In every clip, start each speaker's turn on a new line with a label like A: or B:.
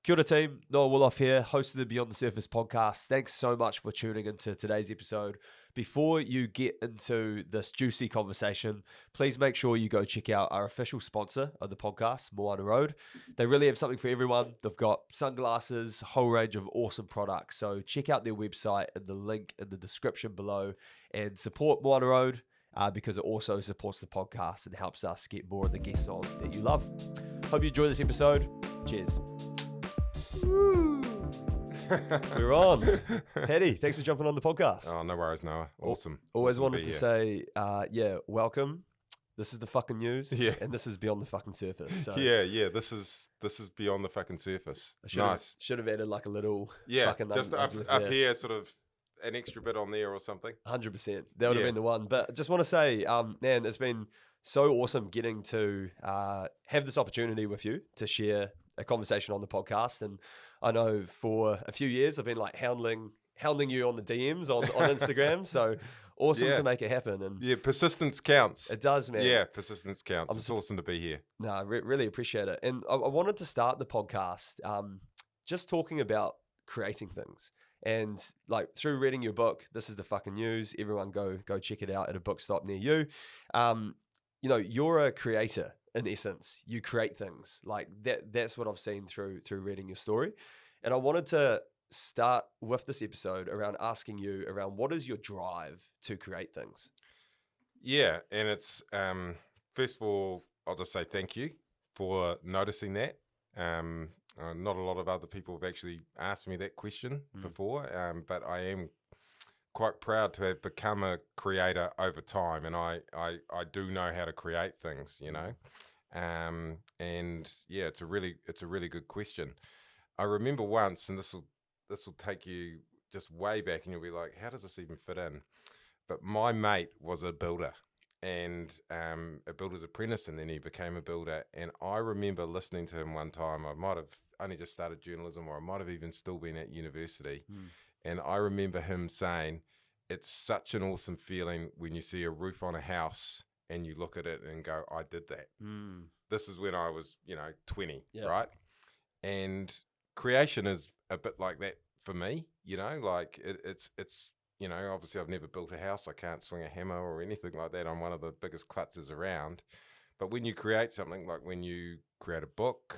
A: Kia ora team, Noah Willoff here, host of the Beyond the Surface podcast. Thanks so much for tuning into today's episode. Before you get into this juicy conversation, please make sure you go check out our official sponsor of the podcast, Moana Road. They really have something for everyone. They've got sunglasses, a whole range of awesome products. So check out their website and the link in the description below and support Moana Road because it also supports the podcast and helps us get more of the guests on that you love. Hope you enjoy this episode. Cheers. We're on. Paddy, thanks for jumping on the podcast.
B: Oh, no worries, Noah. Awesome.
A: Always
B: awesome
A: wanted to say, welcome. This is the fucking news.
B: Yeah.
A: And this is Beyond the Fucking Surface. So
B: Yeah. This is Beyond the Fucking Surface. Nice.
A: Should have added like a little
B: fucking just up here, sort of an extra bit on there or something.
A: 100%. That would have been the one. But I just want to say, man, it's been so awesome getting to have this opportunity with you to share a conversation on the podcast. And I know for a few years I've been like hounding you on the DMs on Instagram. So awesome to make it happen. And
B: yeah, persistence counts.
A: It does, man.
B: Yeah, persistence counts. It's awesome to be here.
A: No, I really appreciate it. And I wanted to start the podcast just talking about creating things. And like through reading your book, This is the Fucking News, everyone go check it out at a bookstop near you. You're a creator. In essence, you create things like that. That's what I've seen through reading your story. And I wanted to start with this episode around asking you around what is your drive to create things?
B: Yeah. And it's, first of all, I'll just say thank you for noticing that. Not a lot of other people have actually asked me that question before, but I am quite proud to have become a creator over time, and I do know how to create things, you know. And yeah, it's a really good question. I remember once, and this will take you just way back, and you'll be like, how does this even fit in? But my mate was a builder, and a builder's apprentice, and then he became a builder. And I remember listening to him one time. I might have only just started journalism, or I might have even still been at university. And I remember him saying, it's such an awesome feeling when you see a roof on a house and you look at it and go, I did that. This is when I was, 20, right? And creation is a bit like that for me, like it's obviously I've never built a house. I can't swing a hammer or anything like that. I'm one of the biggest klutzes around. But when you create something, like when you create a book,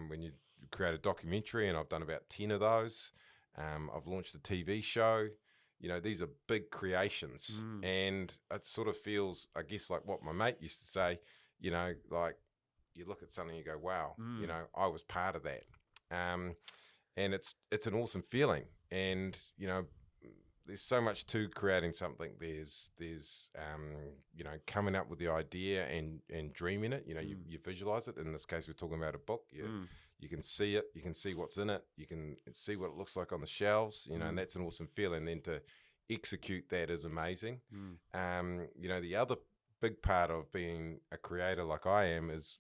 B: when you create a documentary, and I've done about 10 of those, I've launched a TV show, these are big creations. And it sort of feels, I guess, like what my mate used to say, like you look at something and you go, wow, I was part of that. And it's an awesome feeling. And, there's so much to creating something. There's coming up with the idea and dreaming it. You visualize it. In this case, we're talking about a book. You can see it. You can see what's in it. You can see what it looks like on the shelves. And that's an awesome feeling. Then to execute that is amazing. The other big part of being a creator like I am is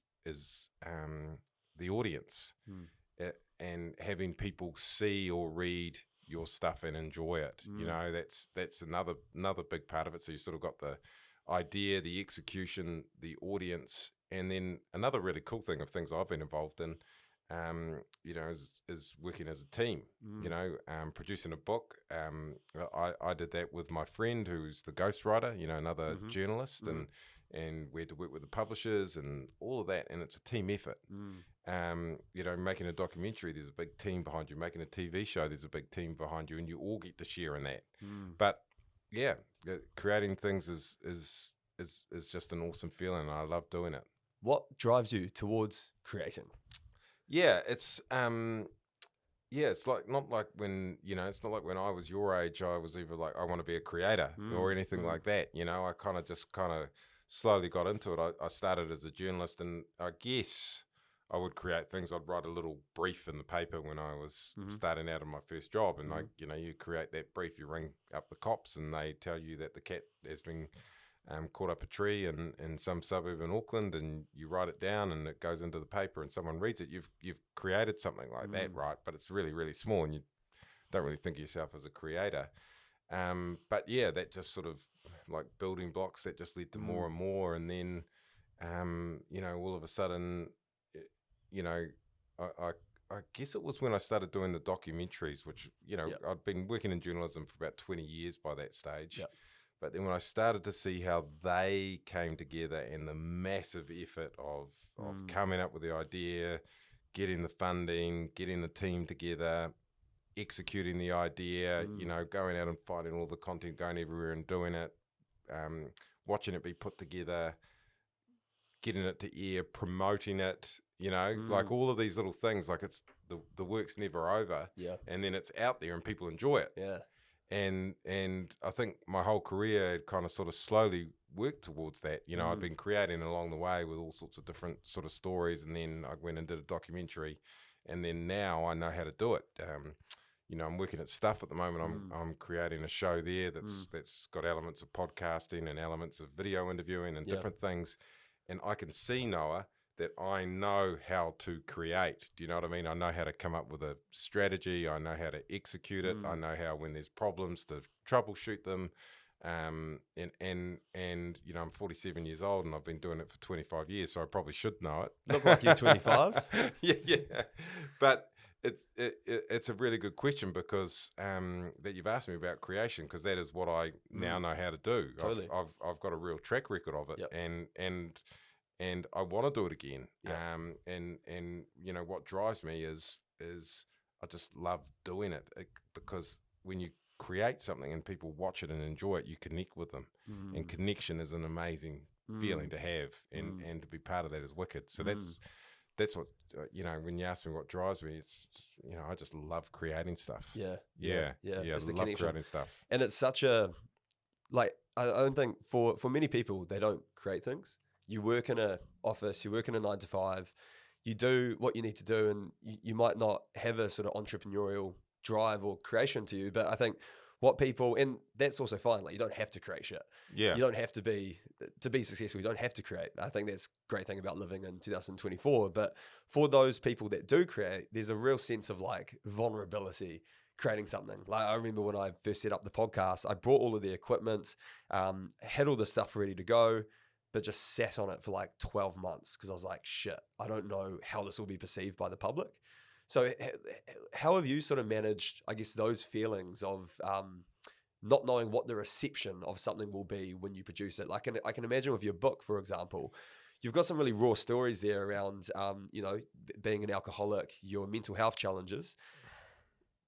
B: the audience, and having people see or read your stuff and enjoy it. That's another big part of it. So you sort of got the idea, the execution, the audience, and then another really cool thing of things I've been involved in, is working as a team. Producing a book. I did that with my friend who's the ghostwriter, another journalist, and we had to work with the publishers and all of that, and it's a team effort. Making a documentary, there's a big team behind you. Making a TV show, there's a big team behind you, and you all get to share in that. But yeah, creating things is just an awesome feeling, and I love doing it.
A: What drives you towards creating?
B: Yeah, it's it's like not like when it's not like when I was your age. I was either like I want to be a creator or anything like that. I kind of slowly got into it. I started as a journalist, and I guess I would create things. I'd write a little brief in the paper when I was starting out of my first job, and you create that brief. You ring up the cops, and they tell you that the cat has been caught up a tree in some suburb in Auckland, and you write it down, and it goes into the paper, and someone reads it. You've created something like that, right? But it's really, really small, and you don't really think of yourself as a creator. But yeah, that just sort of like building blocks that just led to more and more, and then all of a sudden, I I guess it was when I started doing the documentaries, which, I'd been working in journalism for about 20 years by that stage.
A: Yep.
B: But then when I started to see how they came together and the massive effort of coming up with the idea, getting the funding, getting the team together, executing the idea, going out and finding all the content, going everywhere and doing it, watching it be put together, getting it to air, promoting it, like all of these little things, like it's the work's never over.
A: Yeah.
B: And then it's out there and people enjoy it.
A: Yeah.
B: And I think my whole career had kind of sort of slowly worked towards that. I've been creating along the way with all sorts of different sort of stories. And then I went and did a documentary. And then now I know how to do it. I'm working at Stuff at the moment. I'm creating a show there that's got elements of podcasting and elements of video interviewing and different things. And I can see, Noah, that I know how to create. Do you know what I mean? I know how to come up with a strategy. I know how to execute it. I know how, when there's problems, to troubleshoot them. And I'm 47 years old and I've been doing it for 25 years, so I probably should know it.
A: Look like you're 25.
B: yeah. But it's a really good question because that you've asked me about creation, because that is what I now know how to do.
A: Totally.
B: I've got a real track record of it.
A: Yep.
B: And I want to do it again.
A: Yeah.
B: And what drives me is I just love doing it, because when you create something and people watch it and enjoy it, you connect with them. And connection is an amazing feeling to have, and to be part of that is wicked. So that's what, when you ask me what drives me, it's just, I just love creating stuff.
A: Yeah.
B: I love creating stuff.
A: And it's such a, I don't think for many people, they don't create things. You work in an office, you work in a 9 to 5, you do what you need to do, and you might not have a sort of entrepreneurial drive or creation to you. But I think what people, and that's also fine. Like, you don't have to create shit.
B: Yeah.
A: You don't have to be successful. You don't have to create. I think that's a great thing about living in 2024. But for those people that do create, there's a real sense of vulnerability creating something. Like, I remember when I first set up the podcast, I brought all of the equipment, had all the stuff ready to go, but just sat on it for 12 months because I was like, shit, I don't know how this will be perceived by the public. So how have you sort of managed, I guess, those feelings of not knowing what the reception of something will be when you produce it? I can imagine with your book, for example, you've got some really raw stories there around, being an alcoholic, your mental health challenges.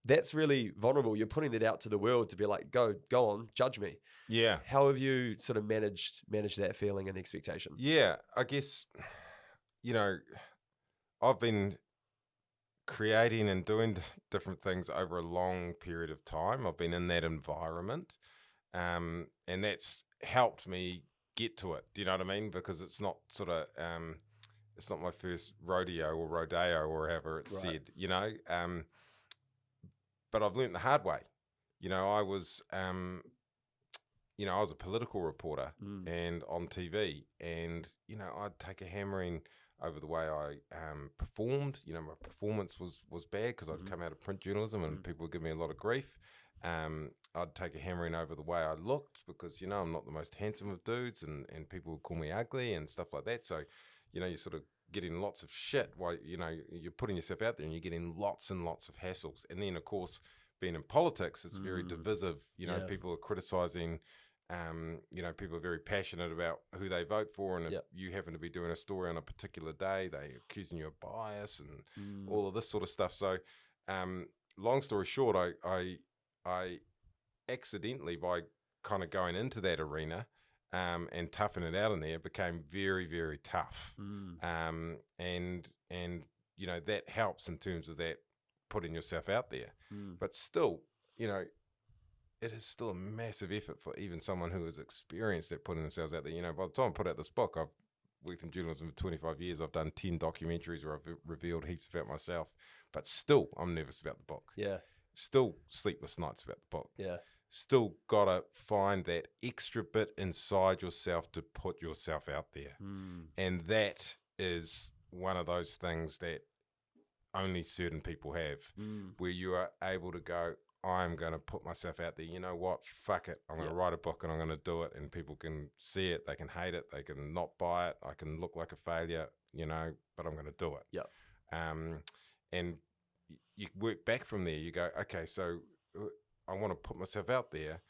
A: That's really vulnerable. You're putting that out to the world to be like, go on, judge me.
B: Yeah.
A: How have you sort of managed that feeling and expectation?
B: Yeah, I guess, I've been creating and doing different things over a long period of time. I've been in that environment, and that's helped me get to it. Do you know what I mean? Because it's not sort of, it's not my first rodeo or however it's said, but I've learned the hard way. I was, I was a political reporter and on TV, and, I'd take a hammering over the way I performed. My performance was bad because I'd come out of print journalism and people would give me a lot of grief. I'd take a hammering over the way I looked because, I'm not the most handsome of dudes, and people would call me ugly and stuff like that. So, you're sort of getting lots of shit while, you're putting yourself out there, and you're getting lots and lots of hassles. And then, of course, being in politics, it's very divisive. People are criticizing. People are very passionate about who they vote for, and if you happen to be doing a story on a particular day, they're accusing you of bias and all of this sort of stuff. So, long story short, I accidentally, by kind of going into that arena and toughing it out in there, became very, very tough. And that helps in terms of that putting yourself out there. But still, it is still a massive effort for even someone who has experienced that putting themselves out there. By the time I put out this book, I've worked in journalism for 25 years. I've done 10 documentaries where I've revealed heaps about myself, but still I'm nervous about the book.
A: Yeah.
B: Still sleepless nights about the book.
A: Yeah.
B: Still got to find that extra bit inside yourself to put yourself out there. And that is one of those things that only certain people have, where you are able to go, I'm going to put myself out there. You know what? Fuck it. I'm going to write a book and I'm going to do it, and people can see it. They can hate it. They can not buy it. I can look like a failure, but I'm going to do it.
A: Yeah.
B: And you work back from there. You go, okay, so I want to put myself out there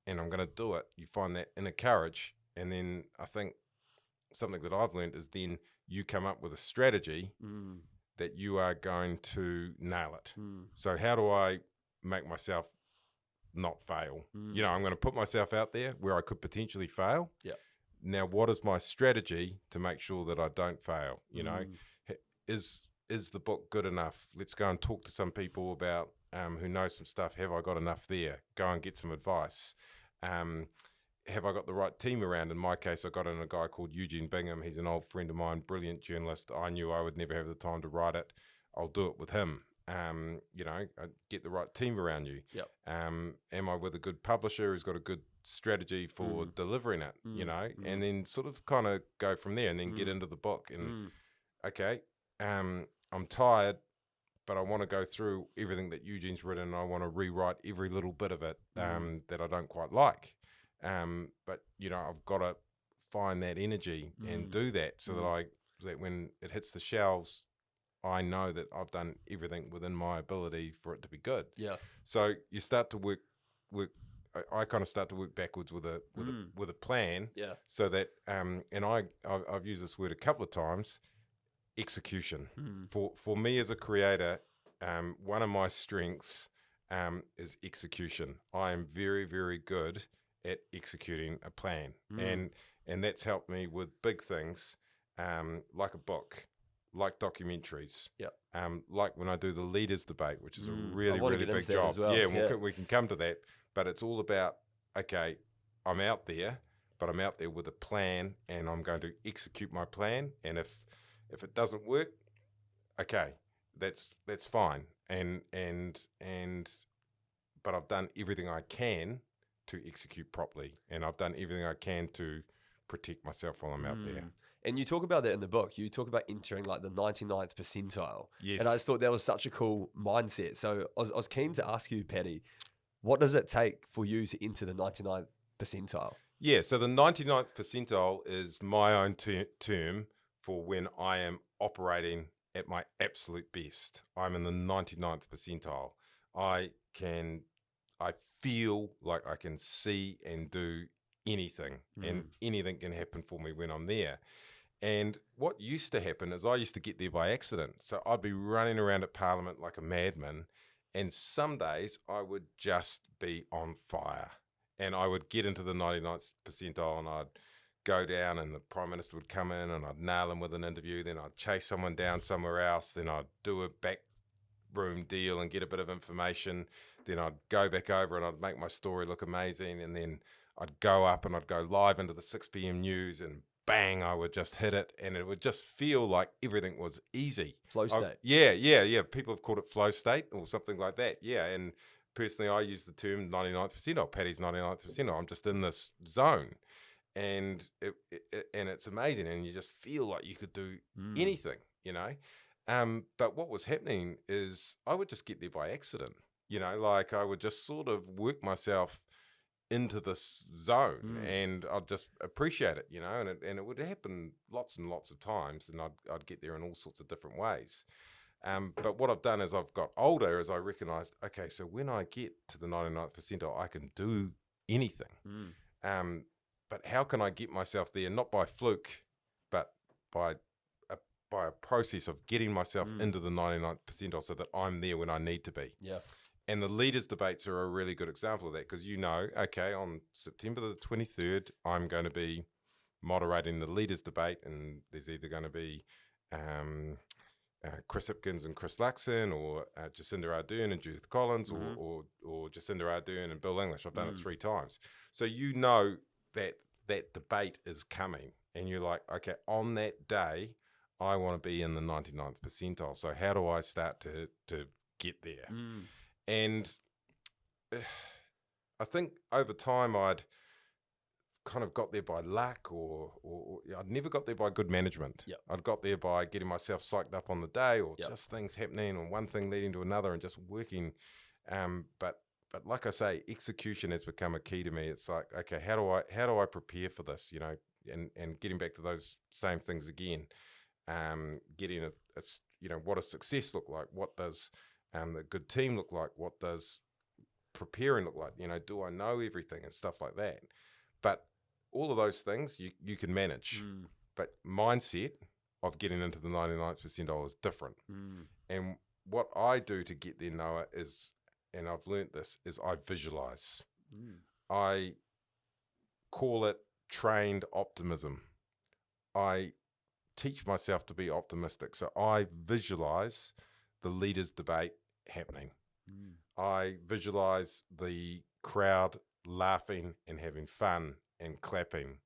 B: and I'm going to do it. You find that inner courage. And then I think something that I've learned is then you come up with a strategy that you are going to nail it. So how do I make myself not fail? You know, I'm going to put myself out there where I could potentially fail.
A: Yeah.
B: Now, what is my strategy to make sure that I don't fail? You know, is the book good enough? Let's go and talk to some people about who know some stuff. Have I got enough there? Go and get some advice. Have I got the right team around? In my case, I got in a guy called Eugene Bingham. He's an old friend of mine, brilliant journalist. I knew I would never have the time to write it. I'll do it with him. You know, get the right team around you.
A: Yep.
B: Am I with a good publisher who's got a good strategy for delivering it, you know, and then sort of kind of go from there and then get into the book and, okay, I'm tired, but I want to go through everything that Eugene's written and I want to rewrite every little bit of it that I don't quite like. But, you know, I've got to find that energy and do that so that when it hits the shelves, I know that I've done everything within my ability for it to be good.
A: Yeah.
B: So you start to work. I kind of start to work backwards with a plan.
A: Yeah.
B: So that and I've used this word a couple of times. Execution. For me as a creator, one of my strengths is execution. I am very, very good at executing a plan, and that's helped me with big things, like a book, like documentaries, like when I do the leaders debate, which is a really, really big job.
A: Well.
B: Yeah, we can come to that, but it's all about, okay, I'm out there, but I'm out there with a plan, and I'm going to execute my plan. And if it doesn't work, okay, that's fine. But I've done everything I can to execute properly, and I've done everything I can to protect myself while I'm out there.
A: And you talk about that in the book. You talk about entering like the 99th percentile.
B: Yes.
A: And I just thought that was such a cool mindset. So I was keen to ask you, Paddy, what does it take for you to enter the 99th percentile?
B: Yeah, so the 99th percentile is my own term for when I am operating at my absolute best. I'm in the 99th percentile. I feel like I can see and do anything, and anything can happen for me when I'm there. And what used to happen is I used to get there by accident. So I'd be running around at Parliament like a madman, and some days I would just be on fire. And I would get into the 99th percentile and I'd go down and the Prime Minister would come in and I'd nail him with an interview. Then I'd chase someone down somewhere else. Then I'd do a backroom deal and get a bit of information. Then I'd go back over and I'd make my story look amazing. And then I'd go up and I'd go live into the 6 p.m. news and bang, I would just hit it, and it would just feel like everything was easy.
A: Flow state.
B: Yeah. People have called it flow state or something like that. Yeah, and personally, I use the term 99th percentile, Paddy's 99th percentile. I'm just in this zone, and it's amazing, and you just feel like you could do anything, you know. But what was happening is I would just get there by accident, you know, like I would just sort of work myself into this zone and I'd just appreciate it, you know, and it would happen lots and lots of times, and I'd get there in all sorts of different ways. But what I've done as I've got older is I recognized, okay, so when I get to the 99th percentile, I can do anything. But how can I get myself there? Not by fluke, but by a process of getting myself into the 99th percentile so that I'm there when I need to be.
A: Yeah.
B: And the leaders debates are a really good example of that, because you know, okay, on September the 23rd, I'm going to be moderating the leaders debate, and there's either going to be Chris Hipkins and Chris Luxon, or Jacinda Ardern and Judith Collins, or Jacinda Ardern and Bill English. I've done it 3 times. So you know that debate is coming, and you're like, okay, on that day, I want to be in the 99th percentile. So how do I start to get there? And I think over time I'd kind of got there by luck, or I'd never got there by good management.
A: Yep.
B: I'd got there by getting myself psyched up on the day, or
A: Yep.
B: just things happening, and one thing leading to another, and just working. But like I say, execution has become a key to me. It's like, okay, how do I prepare for this? You know, and getting back to those same things again. Getting what does success look like? What does the good team look like? What does preparing look like? Do I know everything and stuff like that? But all of those things you can manage. But mindset of getting into the 99th percentile is different. And what I do to get there, Noah, is, and I've learnt this, is I visualize. I call it trained optimism. I teach myself to be optimistic. So I visualize the leaders' debate happening. I visualize the crowd laughing and having fun and clapping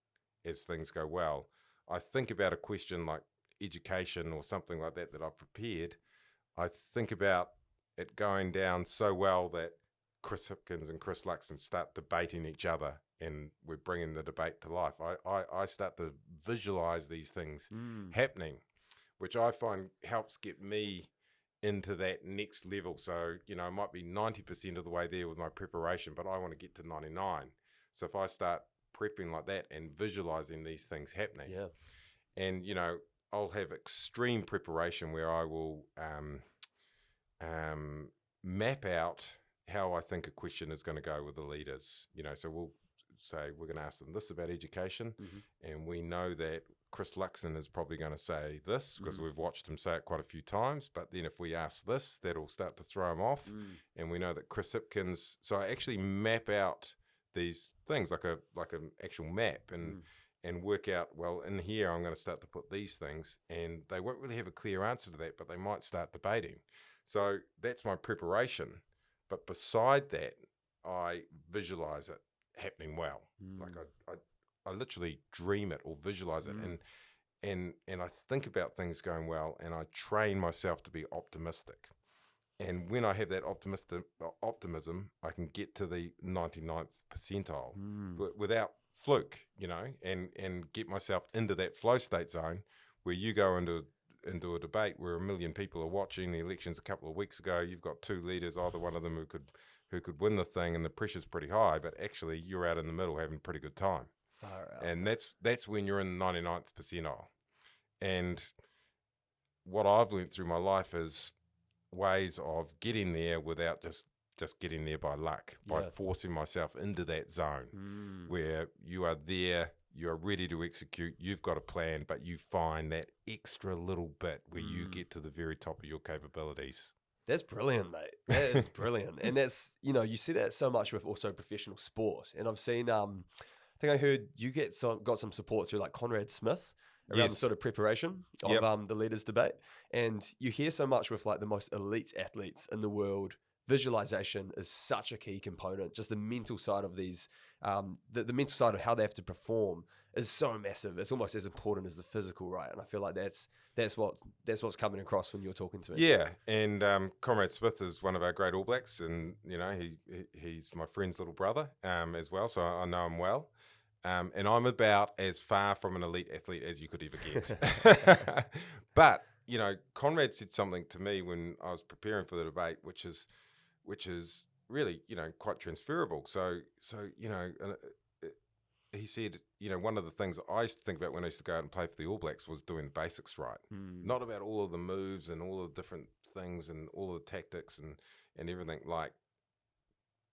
B: as things go well. I think about a question like education or something like that I've prepared. I think about it going down so well that Chris Hipkins and Chris Luxon start debating each other, and we're bringing the debate to life. I start to visualize these things happening, which I find helps get me into that next level. So, I might be 90% of the way there with my preparation, but I want to get to 99. So if I start prepping like that and visualizing these things happening, and, I'll have extreme preparation where I will map out how I think a question is going to go with the leaders. So we'll say we're going to ask them this about education, and we know that Chris Luxon is probably going to say this because we've watched him say it quite a few times. But then if we ask this, that'll start to throw him off. And we know that Chris Hipkins. So I actually map out these things like an actual map and work out, well, in here I'm going to start to put these things, and they won't really have a clear answer to that, but they might start debating. So that's my preparation. But beside that, I visualize it happening well. Like I literally dream it or visualize it, and I think about things going well, and I train myself to be optimistic. And when I have that optimism, I can get to the 99th percentile without fluke, and get myself into that flow state zone where you go into a debate where 1 million people are watching. The elections a couple of weeks ago, you've got two leaders, either one of them who could win the thing, and the pressure's pretty high, but actually you're out in the middle having a pretty good time.
A: Far out.
B: And that's when you're in the 99th percentile. And what I've learned through my life is ways of getting there without just getting there by luck, by forcing myself into that zone where you are there, you're ready to execute, you've got a plan, but you find that extra little bit where you get to the very top of your capabilities.
A: That's brilliant, mate. That is brilliant. And that's, you see that so much with also professional sport. And I've seen, I think I heard you got some support through like Conrad Smith around the sort of preparation of the leaders debate. And you hear so much with like the most elite athletes in the world, visualization is such a key component. Just the mental side of these, the mental side of how they have to perform is so massive. It's almost as important as the physical, right? And I feel like that's what's coming across when you're talking to me.
B: Yeah, and Conrad Smith is one of our great All Blacks, and he's my friend's little brother as well, so I know him well. And I'm about as far from an elite athlete as you could ever get. But Conrad said something to me when I was preparing for the debate, which is really quite transferable. So he said, one of the things I used to think about when I used to go out and play for the All Blacks was doing the basics right. Not about all of the moves and all of the different things and all of the tactics and everything. Like,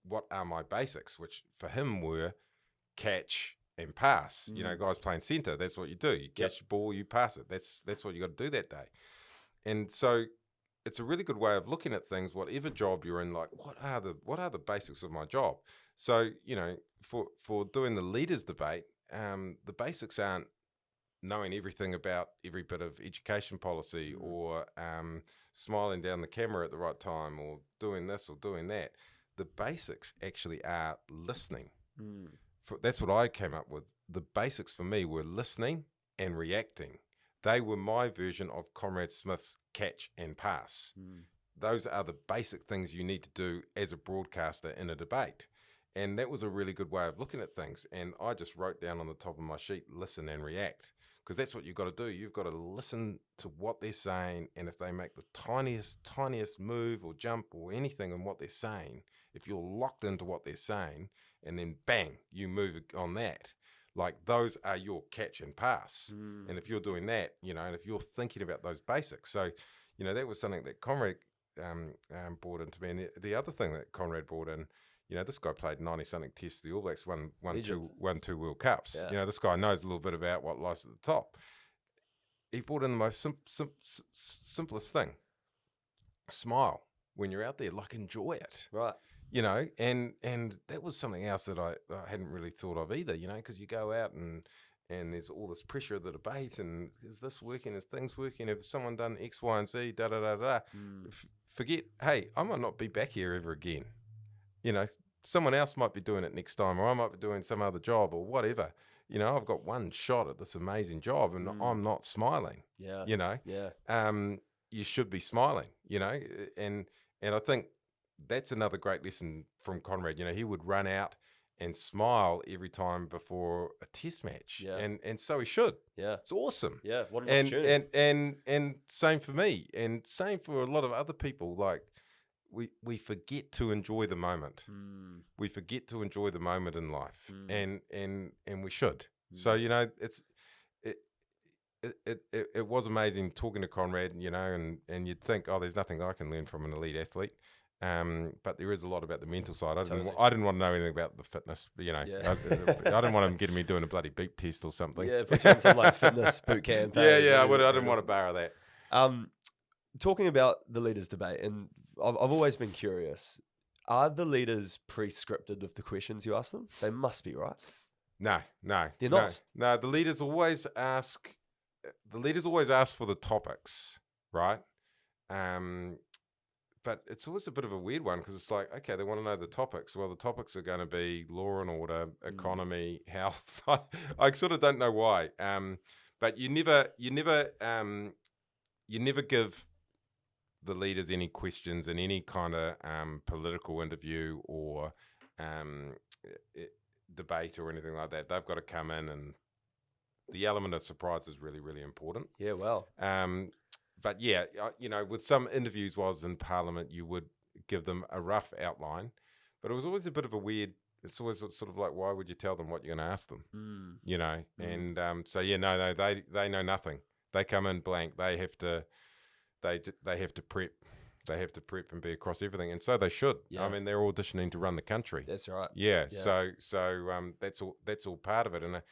B: what are my basics? Which for him were catch and pass. Guys playing centre, that's what you do. You catch the ball, you pass it. That's what you got to do that day. And so it's a really good way of looking at things, whatever job you're in. Like, what are the basics of my job? So, for doing the leaders debate, the basics aren't knowing everything about every bit of education policy or smiling down the camera at the right time or doing this or doing that. The basics actually are listening. That's what I came up with. The basics for me were listening and reacting. They were my version of Conrad Smith's catch and pass. Those are the basic things you need to do as a broadcaster in a debate. And that was a really good way of looking at things. And I just wrote down on the top of my sheet, listen and react. Because that's what you've got to do. You've got to listen to what they're saying. And if they make the tiniest move or jump or anything in what they're saying, if you're locked into what they're saying, and then bang, you move on that. Like, those are your catch and pass. And if you're doing that, and if you're thinking about those basics. So, that was something that Conrad brought into me. And the other thing that Conrad brought in, this guy played 90-something tests for the All Blacks, won two World Cups.
A: Yeah.
B: This guy knows a little bit about what lies at the top. He brought in the most simplest thing. Smile when you're out there, enjoy it.
A: Right.
B: And that was something else that I hadn't really thought of either, because you go out and there's all this pressure of the debate, and is this working, is things working, have someone done X, Y, and Z, da-da-da-da. Forget, hey, I might not be back here ever again. Someone else might be doing it next time, or I might be doing some other job or whatever. I've got one shot at this amazing job, and I'm not smiling.
A: Yeah.
B: Yeah. You should be smiling, and I think that's another great lesson from Conrad. He would run out and smile every time before a test match.
A: Yeah.
B: And so he should.
A: Yeah.
B: It's awesome.
A: Yeah. What an opportunity.
B: And same for me, and same for a lot of other people. We forget to enjoy the moment. We forget to enjoy the moment in life, and we should. So it was amazing talking to Conrad, and you'd think, oh, there's nothing I can learn from an elite athlete. But there is a lot about the mental side. I didn't want to know anything about the fitness, but I didn't want him getting me doing a bloody beep test or something.
A: Yeah, put you in some fitness boot camp.
B: I didn't want to borrow that.
A: Talking about the leaders debate, and I've always been curious, are the leaders pre-scripted with the questions you ask them? They must be, right?
B: No.
A: They're not?
B: No, the leaders always ask for the topics, right? But it's always a bit of a weird one, because it's like, okay, they want to know the topics. Well, the topics are going to be law and order, economy, health. I sort of don't know why. But you never give the leaders any questions in any kind of political interview or debate or anything like that. They've got to come in, and the element of surprise is really, really important.
A: Yeah, well.
B: But yeah, with some interviews while I was in Parliament, you would give them a rough outline, but it was always a bit of a weird. It's always sort of like, why would you tell them what you're going to ask them? And so yeah, no, they know nothing. They come in blank. They have to prep. They have to prep and be across everything, and so they should.
A: Yeah.
B: I mean, they're auditioning to run the country.
A: That's right.
B: Yeah. So that's all part of it, and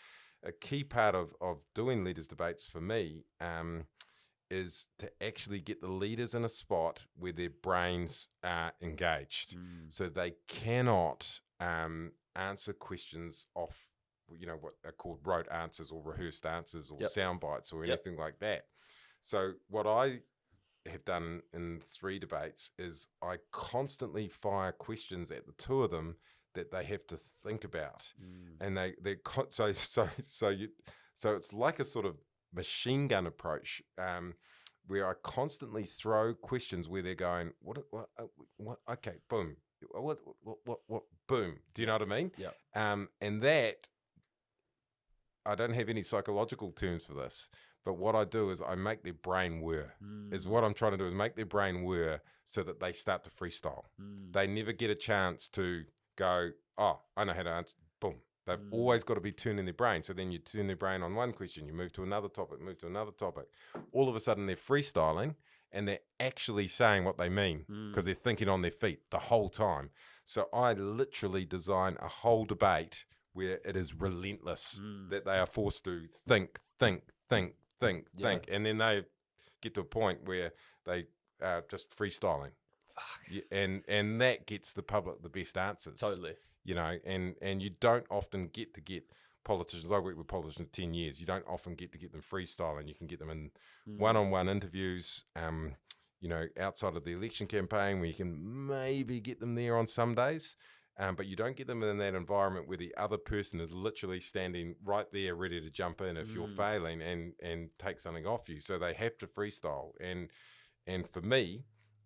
B: a key part of doing leaders debates for me is to actually get the leaders in a spot where their brains are engaged. So they cannot answer questions off, what are called rote answers or rehearsed answers or sound bites or anything like that. So what I have done in 3 debates is I constantly fire questions at the two of them that they have to think about. And so it's like a sort of machine gun approach, where I constantly throw questions where they're going, what, okay, boom, what, boom. Do you know what I mean?
A: Yeah.
B: And that, I don't have any psychological terms for this, but what I do is I make their brain whir. Is what I'm trying to do is make their brain whir so that they start to freestyle. They never get a chance to go, oh, I know how to answer, boom. They've always got to be turning their brain. So then you turn their brain on one question, you move to another topic. All of a sudden they're freestyling and they're actually saying what they mean because they're thinking on their feet the whole time. So I literally design a whole debate where it is relentless, that they are forced to think. And then they get to a point where they are just freestyling. And that gets the public the best answers.
A: Totally.
B: And you don't often get politicians. I worked with politicians 10 years. You don't often get them freestyling. You can get them in one-on-one interviews, outside of the election campaign, where you can maybe get them there on some days. But you don't get them in that environment where the other person is literally standing right there ready to jump in if you're failing and take something off you. So they have to freestyle. And for me,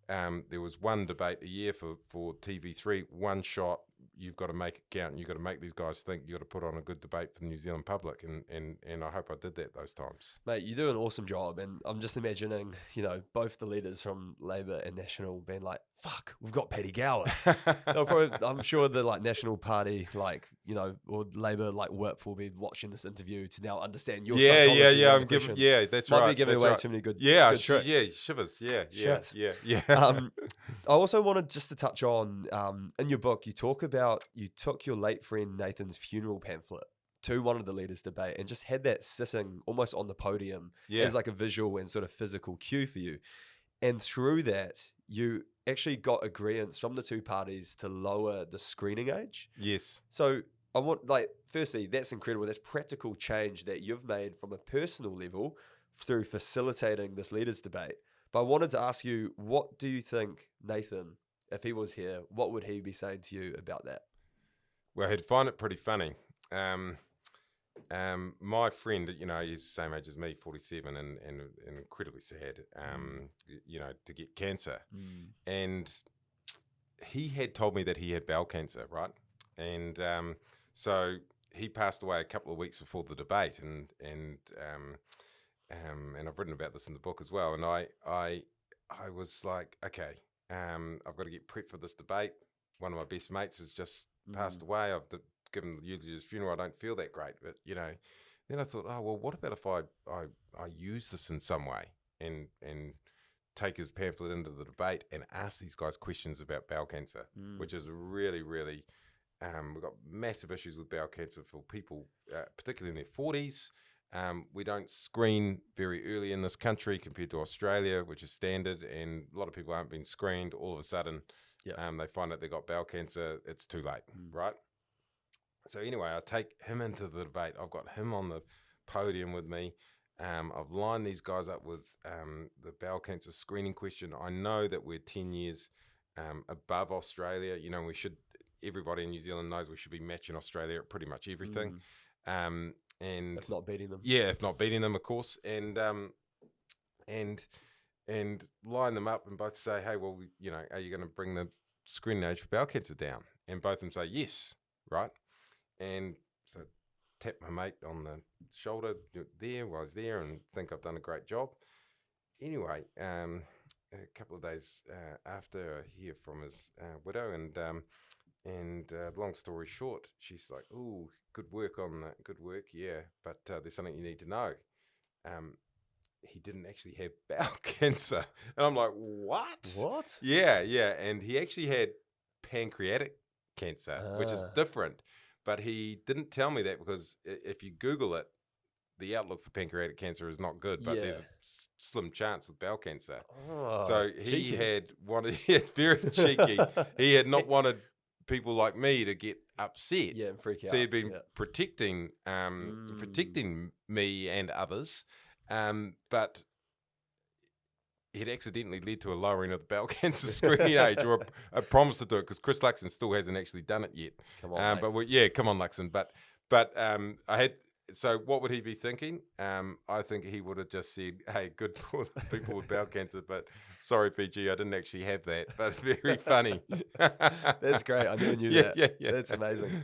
B: there was one debate a year for TV3, one shot. You've got to make it count, and you've got to make these guys think. You've got to put on a good debate for the New Zealand public, and I hope I did that those times.
A: Mate, you do an awesome job, and I'm just imagining, both the leaders from Labour and National being like, fuck, we've got Paddy Gower. I'm sure the like National Party, like, you know, or Labour like whip will be watching this interview to now understand your psychology.
B: I'm giving. Yeah, that's
A: Might
B: right.
A: be giving
B: that's
A: away
B: right.
A: too many good tricks.
B: Yeah, shivers. Yeah.
A: Shit. I also wanted just to touch on, in your book, you talk about you took your late friend Nathan's funeral pamphlet to one of the leaders' debate and just had that sitting almost on the podium
B: Yeah.
A: as like a visual and sort of physical cue for you. And through that, you actually got agreements from the two parties to lower the screening age.
B: Yes.
A: So I want, like, firstly, that's incredible. That's practical change that you've made from a personal level through facilitating this leaders' debate. But I wanted to ask you, what do you think, Nathan, if he was here, what would he be saying to you about that?
B: Well, he'd find it pretty funny. My friend, you know, he's the same age as me, 47, and incredibly sad, you know, to get cancer. And he had told me that he had bowel cancer, right? And so he passed away a couple of weeks before the debate, and I've written about this in the book as well. And I was like, okay, I've got to get prepped for this debate. One of my best mates has just passed away. I've given the eulogy funeral. I don't feel that great, but you know. Then I thought, oh well, what about if I use this in some way and take his pamphlet into the debate and ask these guys questions about bowel cancer, which is really, really, we've got massive issues with bowel cancer for people, particularly in their 40s. We don't screen very early in this country compared to Australia, which is standard, and a lot of people aren't being screened. All of a sudden, they find out they got bowel cancer. It's too late, right? So anyway, I take him into the debate. I've got him on the podium with me. I've lined these guys up with the bowel cancer screening question. I know that we're 10 years above Australia. You know, everybody in New Zealand knows we should be matching Australia at pretty much everything. And
A: if not beating them.
B: Yeah, if not beating them, of course. And line them up and both say, hey, well, you know, are you going to bring the screening age for bowel cancer down? And both of them say yes, right? And so tap my mate on the shoulder there while I was there and think I've done a great job. Anyway, a couple of days after I hear from his widow, and long story short, she's like, "Ooh, good work on that. Good work, yeah. But there's something you need to know. He didn't actually have bowel cancer." And I'm like, "What?
A: What?
B: Yeah. And he actually had pancreatic cancer, which is different. But he didn't tell me that because if you Google it, the outlook for pancreatic cancer is not good, but there's a slim chance with bowel cancer.
A: Oh,
B: so he
A: cheeky.
B: had wanted, very cheeky. He had not wanted people like me to get upset.
A: Yeah, and freak out.
B: So he'd been protecting me and others, but it accidentally led to a lowering of the bowel cancer screening age, or a promise to do it, because Chris Luxon still hasn't actually done it yet.
A: Come on,
B: come on, Luxon. But I had. So what would he be thinking? I think he would have just said, "Hey, good for the people with bowel cancer, but sorry, PG, I didn't actually have that." But very funny.
A: That's great. I never knew that.
B: Yeah.
A: That's amazing.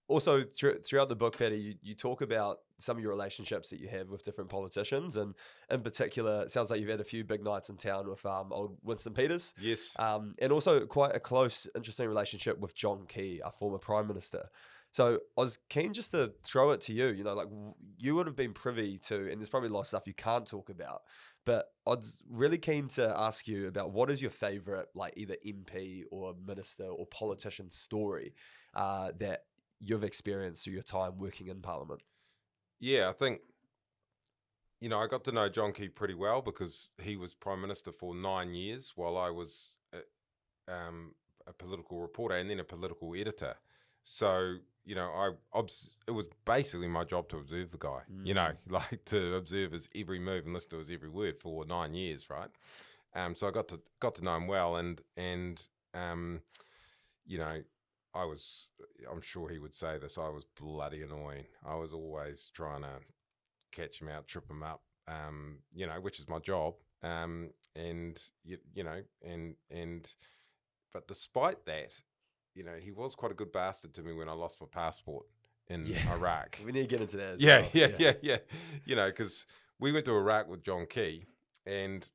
A: Also, throughout the book, Paddy, you talk about some of your relationships that you have with different politicians, and in particular, it sounds like you've had a few big nights in town with old Winston Peters.
B: Yes.
A: And also quite a close, interesting relationship with John Key, our former Prime Minister. So I was keen just to throw it to you, you know, like you would have been privy to, and there's probably a lot of stuff you can't talk about, but I was really keen to ask you about what is your favorite, like either MP or minister or politician story that you've experienced through your time working in Parliament?
B: Yeah, I think, you know, I got to know John Key pretty well because he was Prime Minister for 9 years while I was a political reporter and then a political editor. So, you know, it was basically my job to observe the guy, you know, like to observe his every move and listen to his every word for 9 years, right? So I got to know him well, and you know, I'm sure he would say this, I was bloody annoying. I was always trying to catch him out, trip him up, you know, which is my job. And you know, but despite that, you know, he was quite a good bastard to me when I lost my passport in Iraq.
A: We need to get into that as
B: well. Yeah. You know, because we went to Iraq with John Key, and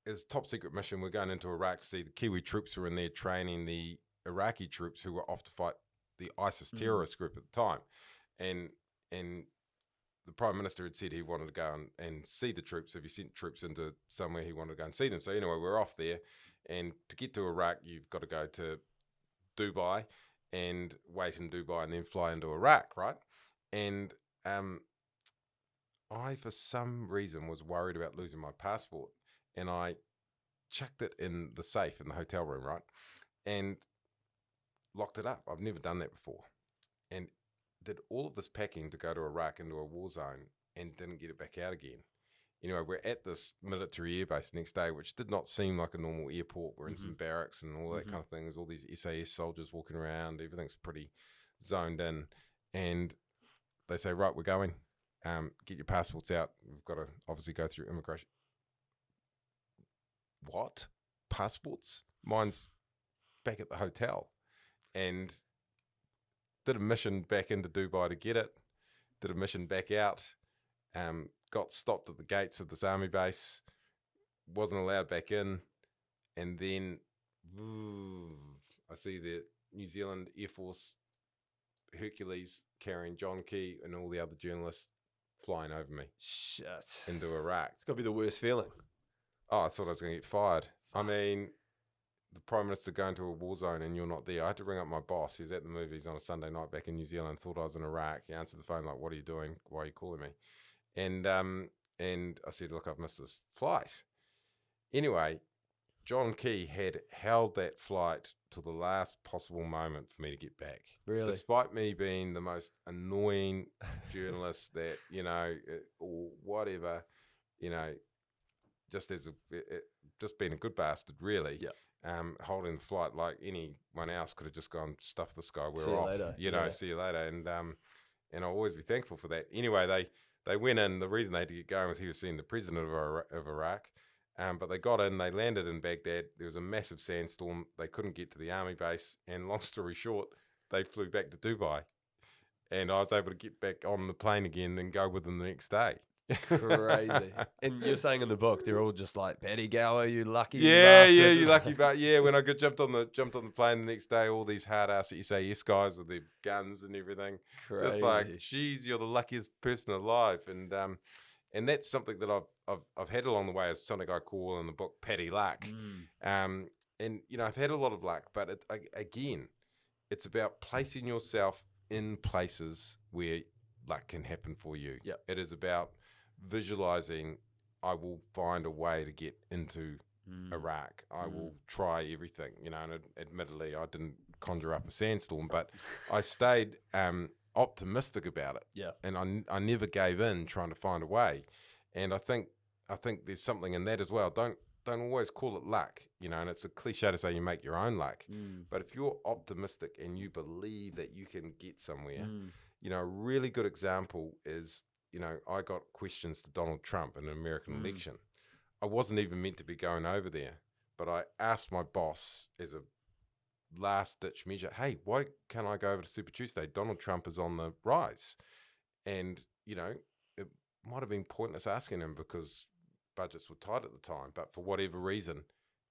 B: it's top secret mission. We're going into Iraq to see the Kiwi troops who are in there training the Iraqi troops who were off to fight the ISIS terrorist group at the time. And the Prime Minister had said he wanted to go and see the troops. If he sent troops into somewhere, he wanted to go and see them. So anyway, we're off there. And to get to Iraq, you've got to go to Dubai and wait in Dubai and then fly into Iraq, right? And I, for some reason, was worried about losing my passport. And I chucked it in the safe in the hotel room, right? And locked it up. I've never done that before. And did all of this packing to go to Iraq into a war zone and didn't get it back out again. Anyway, we're at this military airbase the next day, which did not seem like a normal airport. We're in some barracks and all that kind of thing. There's all these SAS soldiers walking around. Everything's pretty zoned in. And they say, right, we're going. Get your passports out. We've got to obviously go through immigration. What? Passports? Mine's back at the hotel. And did a mission back into Dubai to get it. Did a mission back out. Got stopped at the gates of this army base. Wasn't allowed back in. And then I see the New Zealand Air Force Hercules carrying John Key and all the other journalists flying over me.
A: Shit.
B: Into Iraq.
A: It's got to be the worst feeling.
B: Oh, I thought I was going to get fired. I mean, the Prime Minister going to a war zone and you're not there. I had to ring up my boss. He was at the movies on a Sunday night back in New Zealand. Thought I was in Iraq. He answered the phone like, "What are you doing? Why are you calling me?" And I said, "Look, I've missed this flight." Anyway, John Key had held that flight to the last possible moment for me to get back.
A: Really?
B: Despite me being the most annoying journalist that, or whatever, just just being a good bastard, really.
A: Yeah.
B: Holding the flight like anyone else could have just gone, stuff this guy, we're
A: See you
B: off.
A: later.
B: See you later. And I'll always be thankful for that. Anyway, they went in. The reason they had to get going was he was seeing the president of Iraq. But they got in, they landed in Baghdad. There was a massive sandstorm. They couldn't get to the army base. And long story short, they flew back to Dubai. And I was able to get back on the plane again and go with them the next day.
A: Crazy. And you're saying in the book they're all just like, Paddy Gower, you lucky
B: bastard.
A: bastard.
B: You lucky bastard. Yeah, when I jumped on the plane the next day, all these hard ass SAS guys with their guns and everything.
A: Crazy.
B: Just like, geez, you're the luckiest person alive. And that's something that I've had along the way, is something I call in the book Paddy Luck. And I've had a lot of luck, but again, it's about placing yourself in places where luck can happen for you.
A: Yep.
B: It is about visualizing, I will find a way to get into Iraq. I will try everything, and admittedly I didn't conjure up a sandstorm, but I stayed optimistic about it.
A: Yeah.
B: And I never gave in trying to find a way. And I think there's something in that as well. Don't always call it luck, and it's a cliche to say you make your own luck. But if you're optimistic and you believe that you can get somewhere, a really good example is, I got questions to Donald Trump in an American election. I wasn't even meant to be going over there, but I asked my boss as a last-ditch measure, hey, why can't I go over to Super Tuesday? Donald Trump is on the rise. And, it might have been pointless asking him because budgets were tight at the time, but for whatever reason,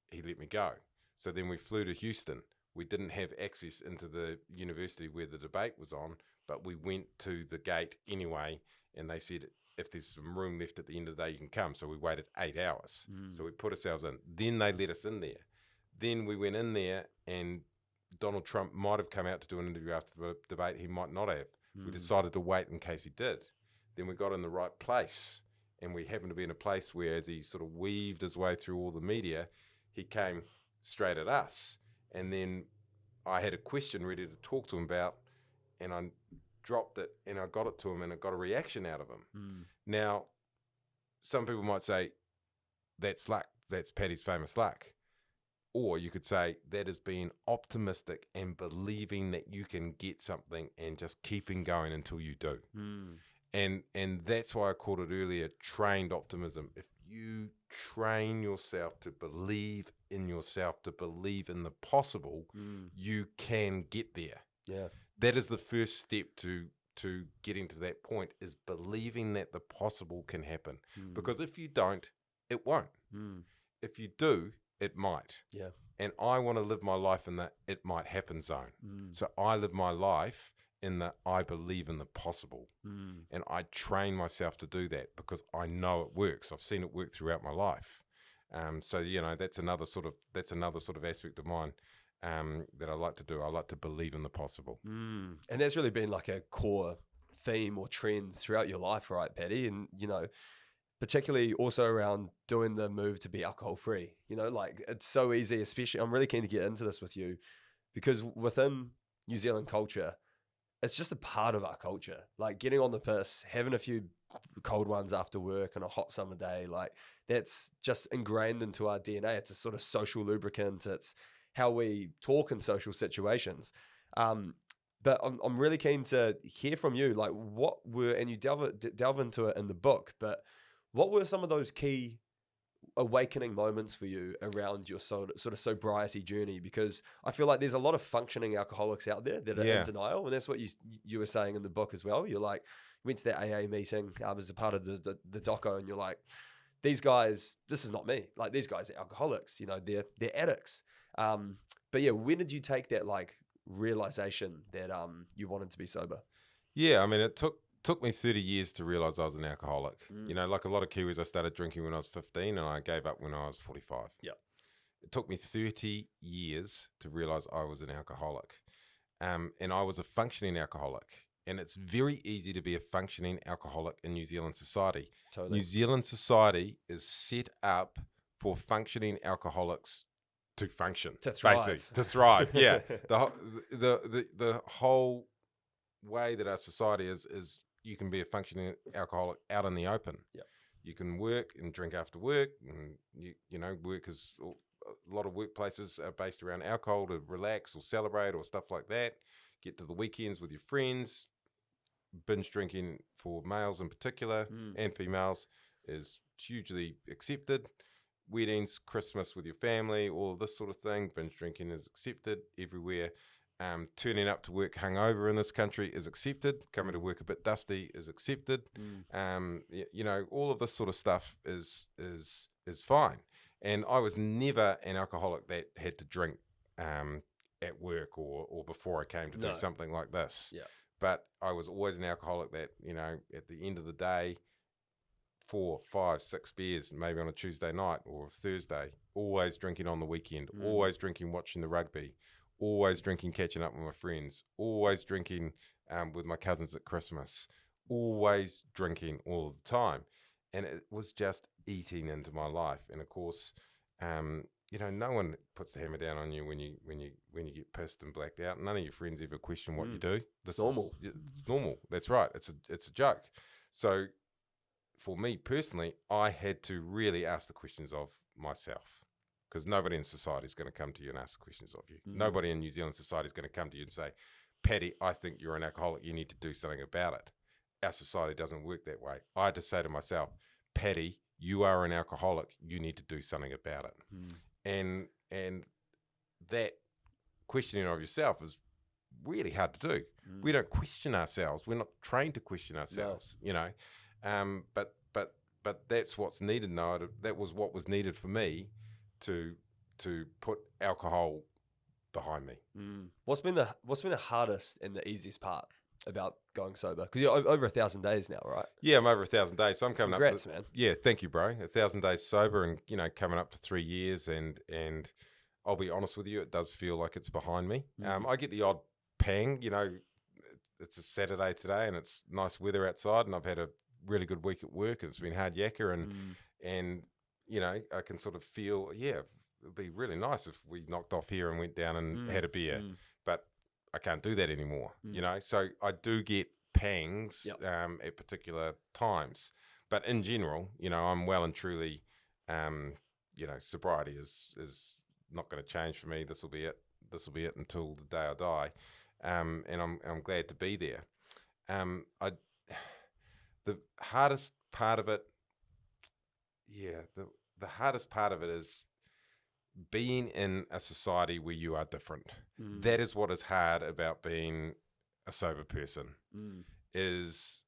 B: he let me go. So then we flew to Houston. We didn't have access into the university where the debate was on, but we went to the gate anyway, and they said, if there's some room left at the end of the day, you can come. So we waited 8 hours. So we put ourselves in. Then they let us in there. Then we went in there, and Donald Trump might have come out to do an interview after the debate. He might not have. We decided to wait in case he did. Then we got in the right place, and we happened to be in a place where, as he sort of weaved his way through all the media, he came straight at us. And then I had a question ready to talk to him about, and I dropped it, and I got it to him, and I got a reaction out of him. Now, some people might say, that's luck. That's Paddy's famous luck. Or you could say that is being optimistic and believing that you can get something and just keeping going until you do. And that's why I called it earlier, trained optimism. If you train yourself to believe in yourself, to believe in the possible, you can get there.
A: Yeah.
B: That is the first step to getting to that point, is believing that the possible can happen. Because if you don't, it won't. if you do, it might.
A: Yeah.
B: And I want to live my life in the it might happen zone. So I live my life in the I believe in the possible. And I train myself to do that because I know it works. I've seen it work throughout my life. So, you know, that's another sort of aspect of mine that I like to do. I like to believe in the possible.
A: And that's really been like a core theme or trend throughout your life, right, Paddy? And, you know, particularly also around doing the move to be alcohol free. You know, like it's so easy, especially I'm really keen to get into this with you because within New Zealand culture, it's just a part of our culture. Like getting on the piss, having a few cold ones after work on a hot summer day, like that's just ingrained into our DNA. It's a sort of social lubricant. It's how we talk in social situations. But I'm really keen to hear from you, like what were, and you delve into it in the book, but what were some of those key awakening moments for you around your sort of sobriety journey? Because I feel like there's a lot of functioning alcoholics out there that are in denial, and that's what you were saying in the book as well. You're like, you went to that AA meeting as a part of the doco, and you're like, these guys, this is not me. Like these guys are alcoholics, you know, they're addicts. But yeah, when did you take that like realization that you wanted to be sober?
B: Yeah, I mean, it took me 30 years to realize I was an alcoholic. You know, like a lot of Kiwis, I started drinking when I was 15 and I gave up when I was 45.
A: Yeah.
B: It took me 30 years to realize I was an alcoholic. And I was a functioning alcoholic. And it's very easy to be a functioning alcoholic in New Zealand society.
A: Totally.
B: New Zealand society is set up for functioning alcoholics to function.
A: To thrive.
B: Basically, to thrive, yeah. The whole way that our society is you can be a functioning alcoholic out in the open.
A: Yeah.
B: You can work and drink after work, and you know, work is a lot of workplaces are based around alcohol to relax or celebrate or stuff like that. Get to the weekends with your friends. Binge drinking for males in particular and females is hugely accepted. Weddings, Christmas with your family, all of this sort of thing. Binge drinking is accepted everywhere. Turning up to work hungover in this country is accepted. Coming to work a bit dusty is accepted. You know, all of this sort of stuff is fine. And I was never an alcoholic that had to drink at work or before I came to do something like this.
A: Yeah.
B: But I was always an alcoholic that, you know, at the end of the day, 4, 5, 6 beers, maybe on a Tuesday night or Thursday, always drinking on the weekend, always drinking watching the rugby, always drinking catching up with my friends, always drinking with my cousins at Christmas, always drinking all of the time. And it was just eating into my life. And of course, you know, no one puts the hammer down on you when you get pissed and blacked out. None of your friends ever question what you do.
A: It's normal.
B: It's normal. That's right. It's a joke. So for me personally, I had to really ask the questions of myself, because nobody in society is going to come to you and ask questions of you. Nobody in New Zealand society is going to come to you and say, Paddy, I think you're an alcoholic. You need to do something about it. Our society doesn't work that way. I had to say to myself, Paddy, you are an alcoholic. You need to do something about it. And that questioning of yourself is really hard to do. We don't question ourselves. We're not trained to question ourselves, you know. But that's what's needed now. That was what was needed for me to put alcohol behind me.
A: What's been the hardest and the easiest part about going sober? Because you're over 1,000 days now, right?
B: Yeah, I'm over 1,000 days, so I'm coming
A: Congrats,
B: up.
A: Man.
B: Yeah, thank you, bro. 1,000 days sober, and you know, coming up to 3 years, and I'll be honest with you, it does feel like it's behind me. I get the odd pang, you know. It's a Saturday today, and it's nice weather outside, and I've had a really good week at work, and it's been hard yakka, and you know, I can sort of feel, yeah, it'd be really nice if we knocked off here and went down and had a beer, but I can't do that anymore, you know. So I do get pangs at particular times, but in general, you know, I'm well and truly, you know, sobriety is not going to change for me. This will be it until the day I die, and I'm glad to be there. The hardest part of it, the hardest part of it is being in a society where you are different. That is what is hard about being a sober person, is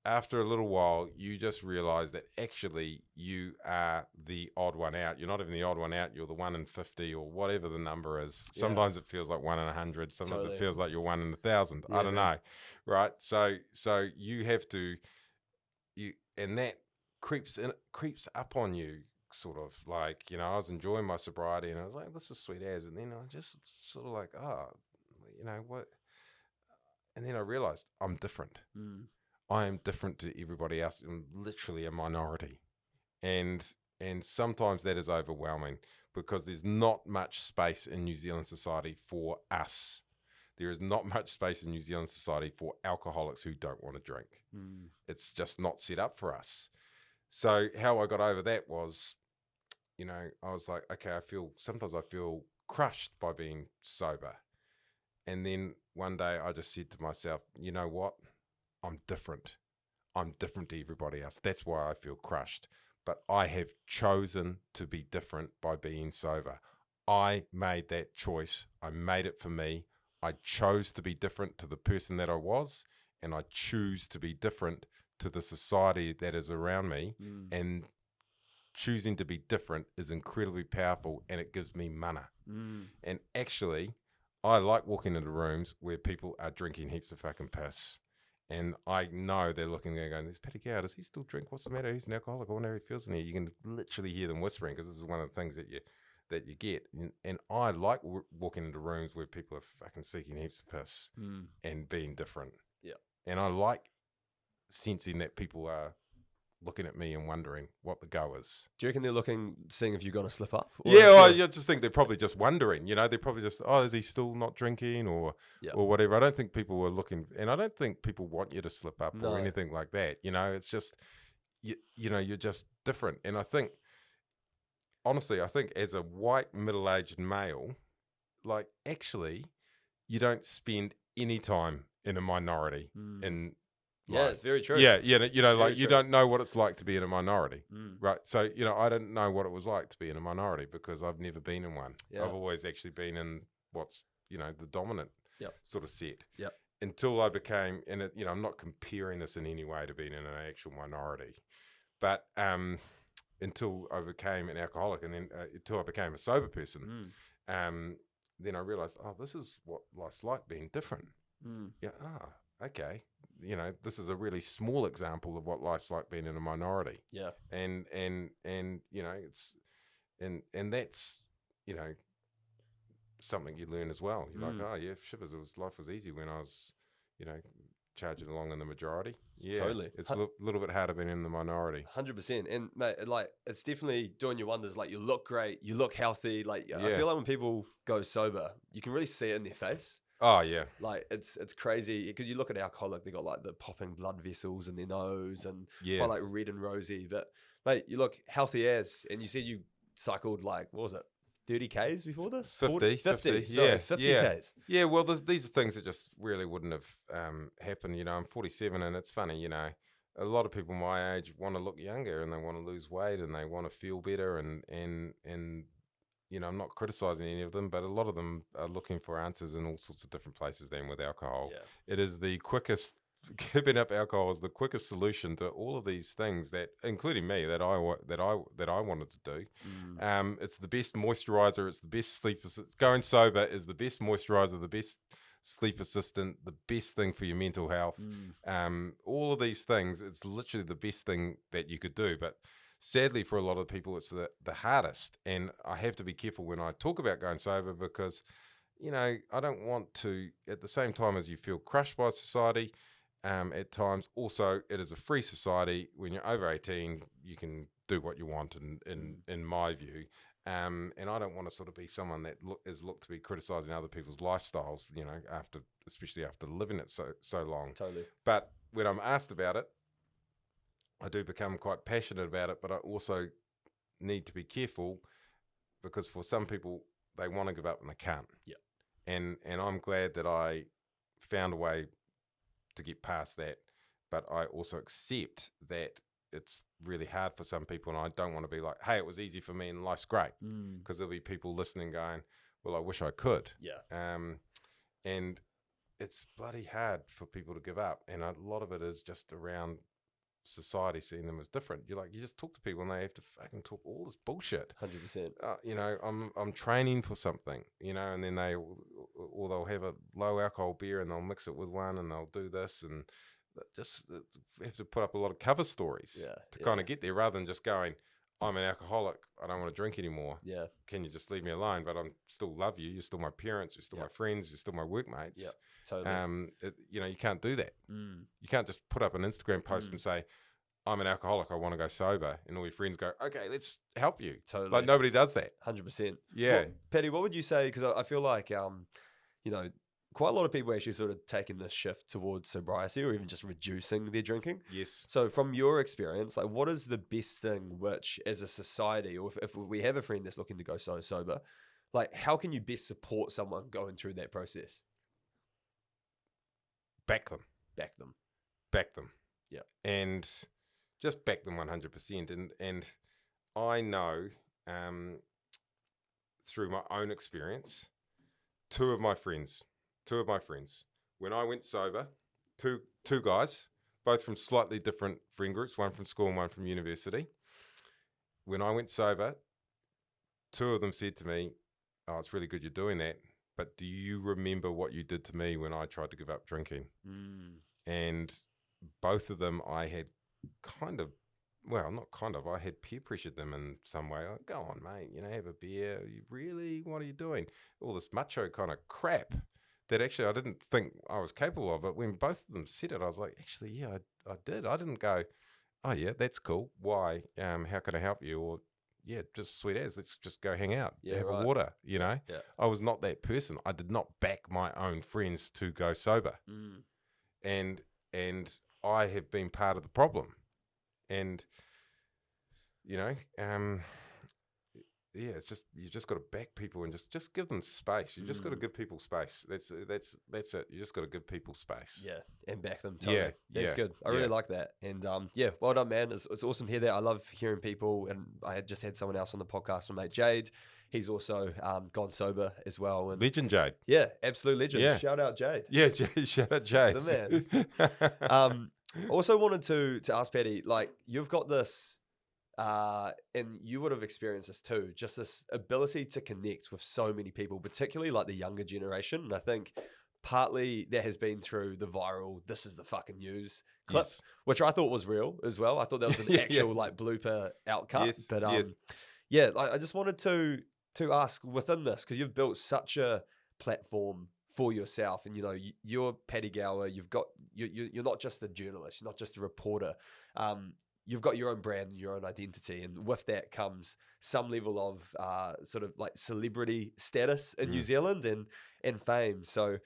B: after a little while, you just realize that actually you are the odd one out. You're not even the odd one out. You're the 1 in 50 or whatever the number is.
A: Yeah.
B: Sometimes it feels like 1 in 100. Sometimes
A: Totally.
B: it feels like you're 1 in 1,000.
A: Yeah,
B: I don't
A: man.
B: know. Right. So you have to, and that creeps up on you, sort of like, I was enjoying my sobriety and I was like, this is sweet as. And then I just sort of like, what? And then I realized I'm different. I am different to everybody else. I'm literally a minority. And sometimes that is overwhelming because there's not much space in New Zealand society for us. There is not much space in New Zealand society for alcoholics who don't want to drink. It's just not set up for us. So how I got over that was, I was like, okay, sometimes I feel crushed by being sober. And then one day I just said to myself, you know what? I'm different. I'm different to everybody else. That's why I feel crushed. But I have chosen to be different by being sober. I made that choice. I made it for me. I chose to be different to the person that I was, and I choose to be different to the society that is around me. And choosing to be different is incredibly powerful, and it gives me mana. And actually, I like walking into rooms where people are drinking heaps of fucking piss. And I know they're looking there going, there's Paddy Gower, does he still drink? What's the matter? He's an alcoholic. I wonder how he feels in here. You can literally hear them whispering because this is one of the things that you get. And I like walking into rooms where people are fucking seeking heaps of piss and being different.
A: Yeah.
B: And I like sensing that people are looking at me and wondering what the go is.
A: Do you reckon they're seeing if you're going to slip up?
B: I just think they're probably just wondering, they're probably just, is he still not drinking or whatever. I don't think people were looking, and I don't think people want you to slip up or anything like that. It's just, you're just different. And I think, honestly, as a white middle-aged male, like actually, you don't spend any time in a minority in life.
A: It's very true.
B: Yeah, you don't know what it's like to be in a minority, right? So, I didn't know what it was like to be in a minority because I've never been in one.
A: Yeah.
B: I've always actually been in what's, the dominant sort of set.
A: Yep.
B: Until I became, and I'm not comparing this in any way to being in an actual minority, but until I became an alcoholic and then until I became a sober person, then I realized, this is what life's like being different. Yeah. Okay. This is a really small example of what life's like being in a minority.
A: Yeah.
B: And it's, and that's, something you learn as well. You're like, shivers, life was easy when I was, charging along in the majority. Yeah.
A: Totally.
B: It's a little bit harder being in the minority.
A: 100%. And mate, it's definitely doing you wonders. Like, you look great, you look healthy. Like, I feel like when people go sober, you can really see it in their face.
B: Oh yeah,
A: like it's crazy because you look at alcoholic, they got like the popping blood vessels in their nose and quite like red and rosy. But mate, you look healthy as, and you said you cycled like, what was it, 30 Ks before this?
B: 50,
A: 50 Ks.
B: Yeah, well, these are things that just really wouldn't have happened. I'm 47, and it's funny, a lot of people my age want to look younger and they want to lose weight and they want to feel better and I'm not criticizing any of them, but a lot of them are looking for answers in all sorts of different places than with alcohol. Yeah. It is the quickest, giving up alcohol is the quickest solution to all of these things that, including me, that I wanted to do. It's the best moisturizer. It's the best sleep. Going sober is the best moisturizer, the best sleep assistant, the best thing for your mental health. All of these things, it's literally the best thing that you could do. But sadly, for a lot of people, it's the hardest. And I have to be careful when I talk about going sober because, I don't want to, at the same time as you feel crushed by society, at times, also, it is a free society. When you're over 18, you can do what you want, in my view. And I don't want to sort of be someone that is looked to be criticizing other people's lifestyles, especially after living it so long.
A: Totally.
B: But when I'm asked about it, I do become quite passionate about it, but I also need to be careful because for some people, they want to give up and they can't.
A: Yeah.
B: And I'm glad that I found a way to get past that, but I also accept that it's really hard for some people, and I don't want to be like, hey, it was easy for me and life's great, because there'll be people listening going, well, I wish I could.
A: Yeah.
B: And it's bloody hard for people to give up, and a lot of it is just around society seeing them as different. You're like, you just talk to people and they have to fucking talk all this bullshit.
A: 100%.
B: You know, I'm training for something, you know, and then they'll have a low alcohol beer and they'll mix it with one and they'll do this and just have to put up a lot of cover stories to kind of get there, rather than just going, I'm an alcoholic, I don't want to drink anymore.
A: Yeah.
B: Can you just leave me alone? But I still love you. You're still my parents. You're still my friends. You're still my workmates.
A: Yeah. Totally.
B: You know, you can't do that. You can't just put up an Instagram post and say, I'm an alcoholic, I want to go sober. And all your friends go, okay, let's help you.
A: Totally.
B: Like, nobody does that.
A: 100%.
B: Yeah.
A: Well, Paddy, what would you say? Because I feel like, you know, quite a lot of people actually sort of taking this shift towards sobriety or even just reducing their drinking.
B: Yes.
A: So from your experience, like, what is the best thing which, as a society, or if we have a friend that's looking to go sober, like, how can you best support someone going through that process?
B: Back them.
A: Back them.
B: Back them.
A: Yeah.
B: And just back them 100%. And I know through my own experience, two of my friends, when I went sober, two guys, both from slightly different friend groups, one from school and one from university. When I went sober, two of them said to me, oh, it's really good you're doing that, but do you remember what you did to me when I tried to give up drinking? And both of them, I had I had peer pressured them in some way. Like, go on, mate, you know, have a beer. You really, what are you doing? All this macho kind of crap that actually I didn't think I was capable of. But when both of them said it, I was like, actually, yeah, I did. I didn't go, oh yeah, that's cool. Why? How can I help you? Or yeah, just sweet as, let's just go hang out, have a water, you know?
A: Yeah.
B: I was not that person. I did not back my own friends to go sober. And I have been part of the problem. And, you know, yeah, it's just, you just got to back people and just give them space. You just got to give people space. That's it. You just got to give people space.
A: Yeah, and back them. Totally.
B: Yeah,
A: that's good. I really like that. And yeah, well done, man. It's awesome to hear that. I love hearing people. And I had just had someone else on the podcast, my mate Jade. He's also gone sober as well. And
B: legend Jade.
A: Yeah, absolute legend.
B: Yeah.
A: Shout out Jade.
B: Yeah, shout out Jade.
A: The man. Also wanted to ask Paddy, like, you've got this, and you would have experienced this too, just this ability to connect with so many people, particularly like the younger generation. And I think partly that has been through the viral "this is the fucking news" clip, which I thought was real as well. I thought that was an actual like blooper outcut.
B: Yes,
A: but yeah, I just wanted to ask within this, because you've built such a platform for yourself, and you know, you're Paddy Gower. You're not just a journalist, you're not just a reporter. You've got your own brand, your own identity, and with that comes some level of sort of like celebrity status in New Zealand and fame. So,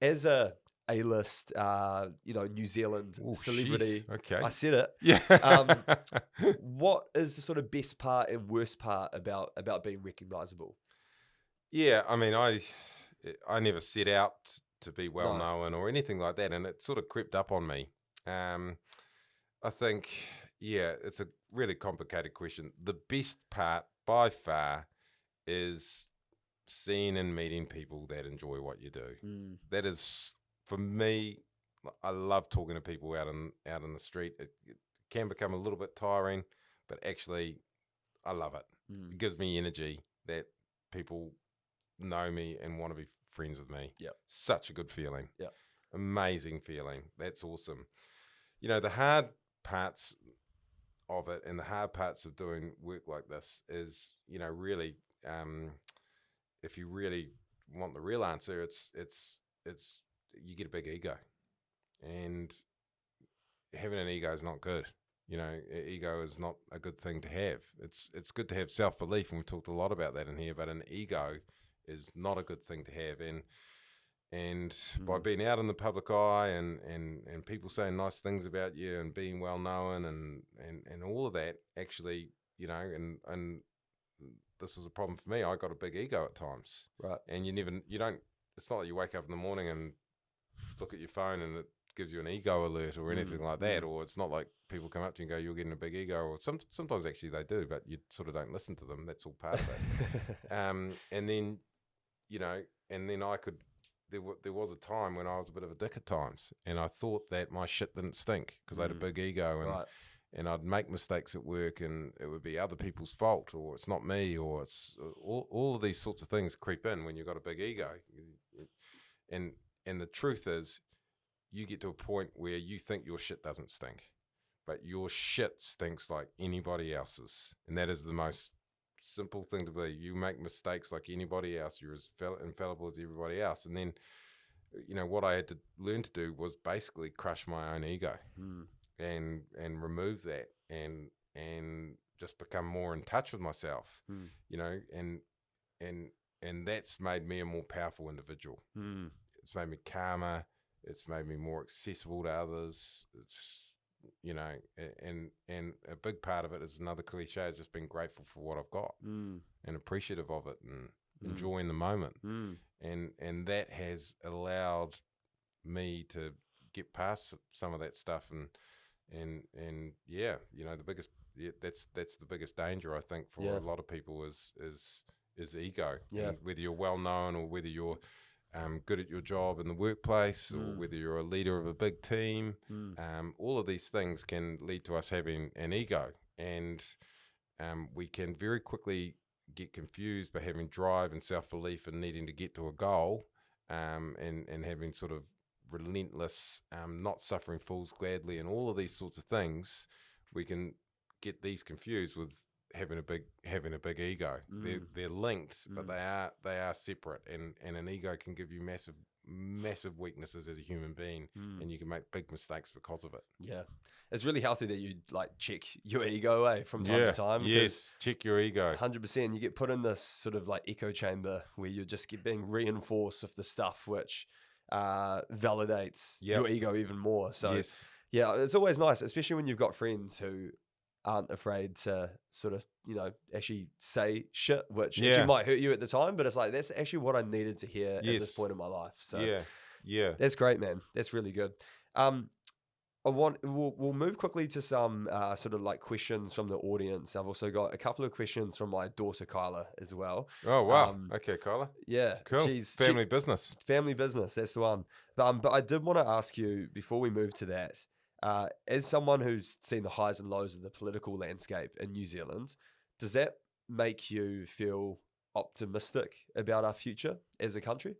A: as a A-list, New Zealand celebrity,
B: okay,
A: I said it.
B: Yeah.
A: What is the sort of best part and worst part about being recognizable?
B: Yeah, I mean, I never set out to be well known or anything like that, and it sort of crept up on me. I think, yeah, it's a really complicated question. The best part by far is seeing and meeting people that enjoy what you do. That is, for me, I love talking to people out in the street. It can become a little bit tiring, but actually I love it. It gives me energy that people know me and want to be friends with me. Yeah, such a good feeling. Yeah, amazing feeling. That's awesome. You know, the hard parts of it and the hard parts of doing work like this is, you know, really, if you really want the real answer, it's you get a big ego, and having an ego is not good. You know, ego is not a good thing to have. It's good to have self-belief, and we've talked a lot about that in here, but an ego is not a good thing to have. And by being out in the public eye and people saying nice things about you and being well known and all of that, actually, you know, and this was a problem for me. I got a big ego at times. Right. And it's not like you wake up in the morning and look at your phone and it gives you an ego alert or anything like that. Or it's not like people come up to you and go, you're getting a big ego. Or sometimes actually they do, but you sort of don't listen to them. That's all part of it. And then, you know, and then I could there was a time when I was a bit of a dick at times, and I thought that my shit didn't stink because I had a big ego, and
A: Right.
B: and I'd make mistakes at work, and it would be other people's fault, or it's not me, or it's all of these sorts of things creep in when you've got a big ego, and the truth is, you get to a point where you think your shit doesn't stink, but your shit stinks like anybody else's, and that is the most simple thing to be. You make mistakes like anybody else. You're as infallible as everybody else. And then, what I had to learn to do was basically crush my own ego and remove that and just become more in touch with myself. And that's made me a more powerful individual. It's made me calmer. It's made me more accessible to others. It's and a big part of it is another cliche, is just being grateful for what I've got and appreciative of it and enjoying the moment. And that has allowed me to get past some of that stuff and that's the biggest danger, I think, for a lot of people is ego.
A: Yeah.
B: And whether you're well known or whether you're good at your job in the workplace, or whether you're a leader of a big team, all of these things can lead to us having an ego, and we can very quickly get confused by having drive and self-belief and needing to get to a goal, and having sort of relentless, not suffering fools gladly, and all of these sorts of things. We can get these confused with having a big ego. They're linked, but they are separate, and an ego can give you massive weaknesses as a human being, and you can make big mistakes because of it.
A: Yeah, it's really healthy that you check your ego from time to time.
B: Yes, check your ego.
A: 100%. You get put in this sort of echo chamber where you just get being reinforced with the stuff which validates your ego even more. So yeah, it's always nice, especially when you've got friends who aren't afraid to sort of, actually say shit, which actually might hurt you at the time, but it's that's actually what I needed to hear at this point in my life. So that's great, man. That's really good. We'll move quickly to some sort of questions from the audience. I've also got a couple of questions from my daughter Kyla as well.
B: Oh wow. Okay, Kyla.
A: Yeah,
B: cool. Family business.
A: Family business. That's the one. But I did want to ask you before we move to that. As someone who's seen the highs and lows of the political landscape in New Zealand, does that make you feel optimistic about our future as a country?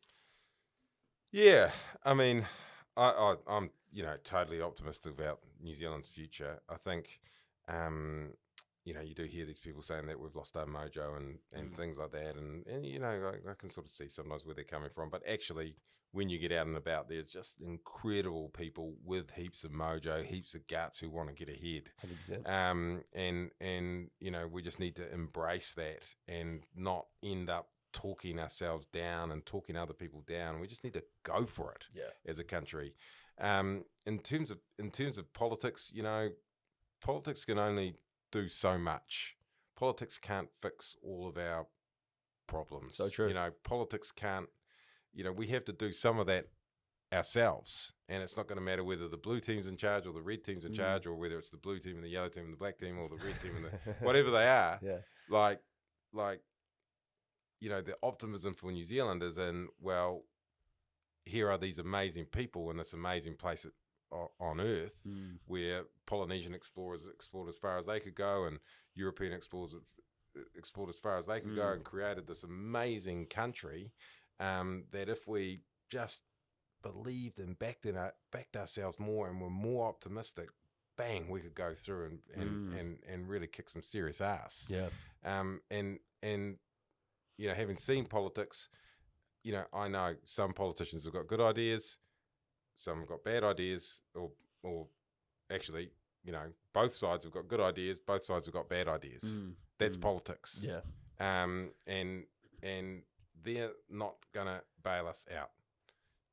B: Yeah, I mean, I'm totally optimistic about New Zealand's future. I think, you do hear these people saying that we've lost our mojo and things like that, and I can sort of see sometimes where they're coming from, but actually, when you get out and about, there's just incredible people with heaps of mojo, heaps of guts who want to get ahead.
A: 100%.
B: And we just need to embrace that and not end up talking ourselves down and talking other people down. We just need to go for it as a country. In terms of politics, politics can only do so much. Politics can't fix all of our problems.
A: So true.
B: Politics can't. We have to do some of that ourselves, and it's not going to matter whether the blue team's in charge or the red team's in charge, or whether it's the blue team and the yellow team and the black team, or the red team and the whatever they are. The optimism for New Zealand is in, well, here are these amazing people in this amazing place on Earth, where Polynesian explorers explored as far as they could go, and European explorers explored as far as they could go, and created this amazing country. That if we just believed and backed ourselves more and were more optimistic, bang, we could go through and really kick some serious ass.
A: Yeah.
B: And having seen politics, I know some politicians have got good ideas, some have got bad ideas, or actually, both sides have got good ideas, both sides have got bad ideas. That's politics.
A: Yeah.
B: And they're not going to bail us out.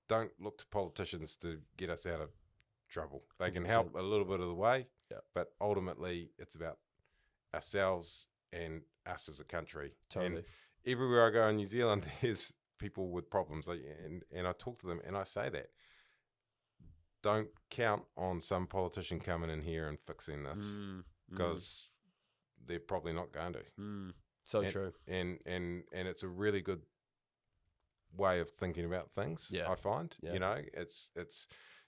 B: Don't look to politicians to get us out of trouble. They can help a little bit of the way, but ultimately it's about ourselves and us as a country.
A: Totally.
B: And everywhere I go in New Zealand, there's people with problems. And I talk to them and I say that. Don't count on some politician coming in here and fixing this, because they're probably not going to.
A: So true.
B: And it's a really good way of thinking about things.
A: Yeah.
B: I find,
A: Yeah.
B: you know, it's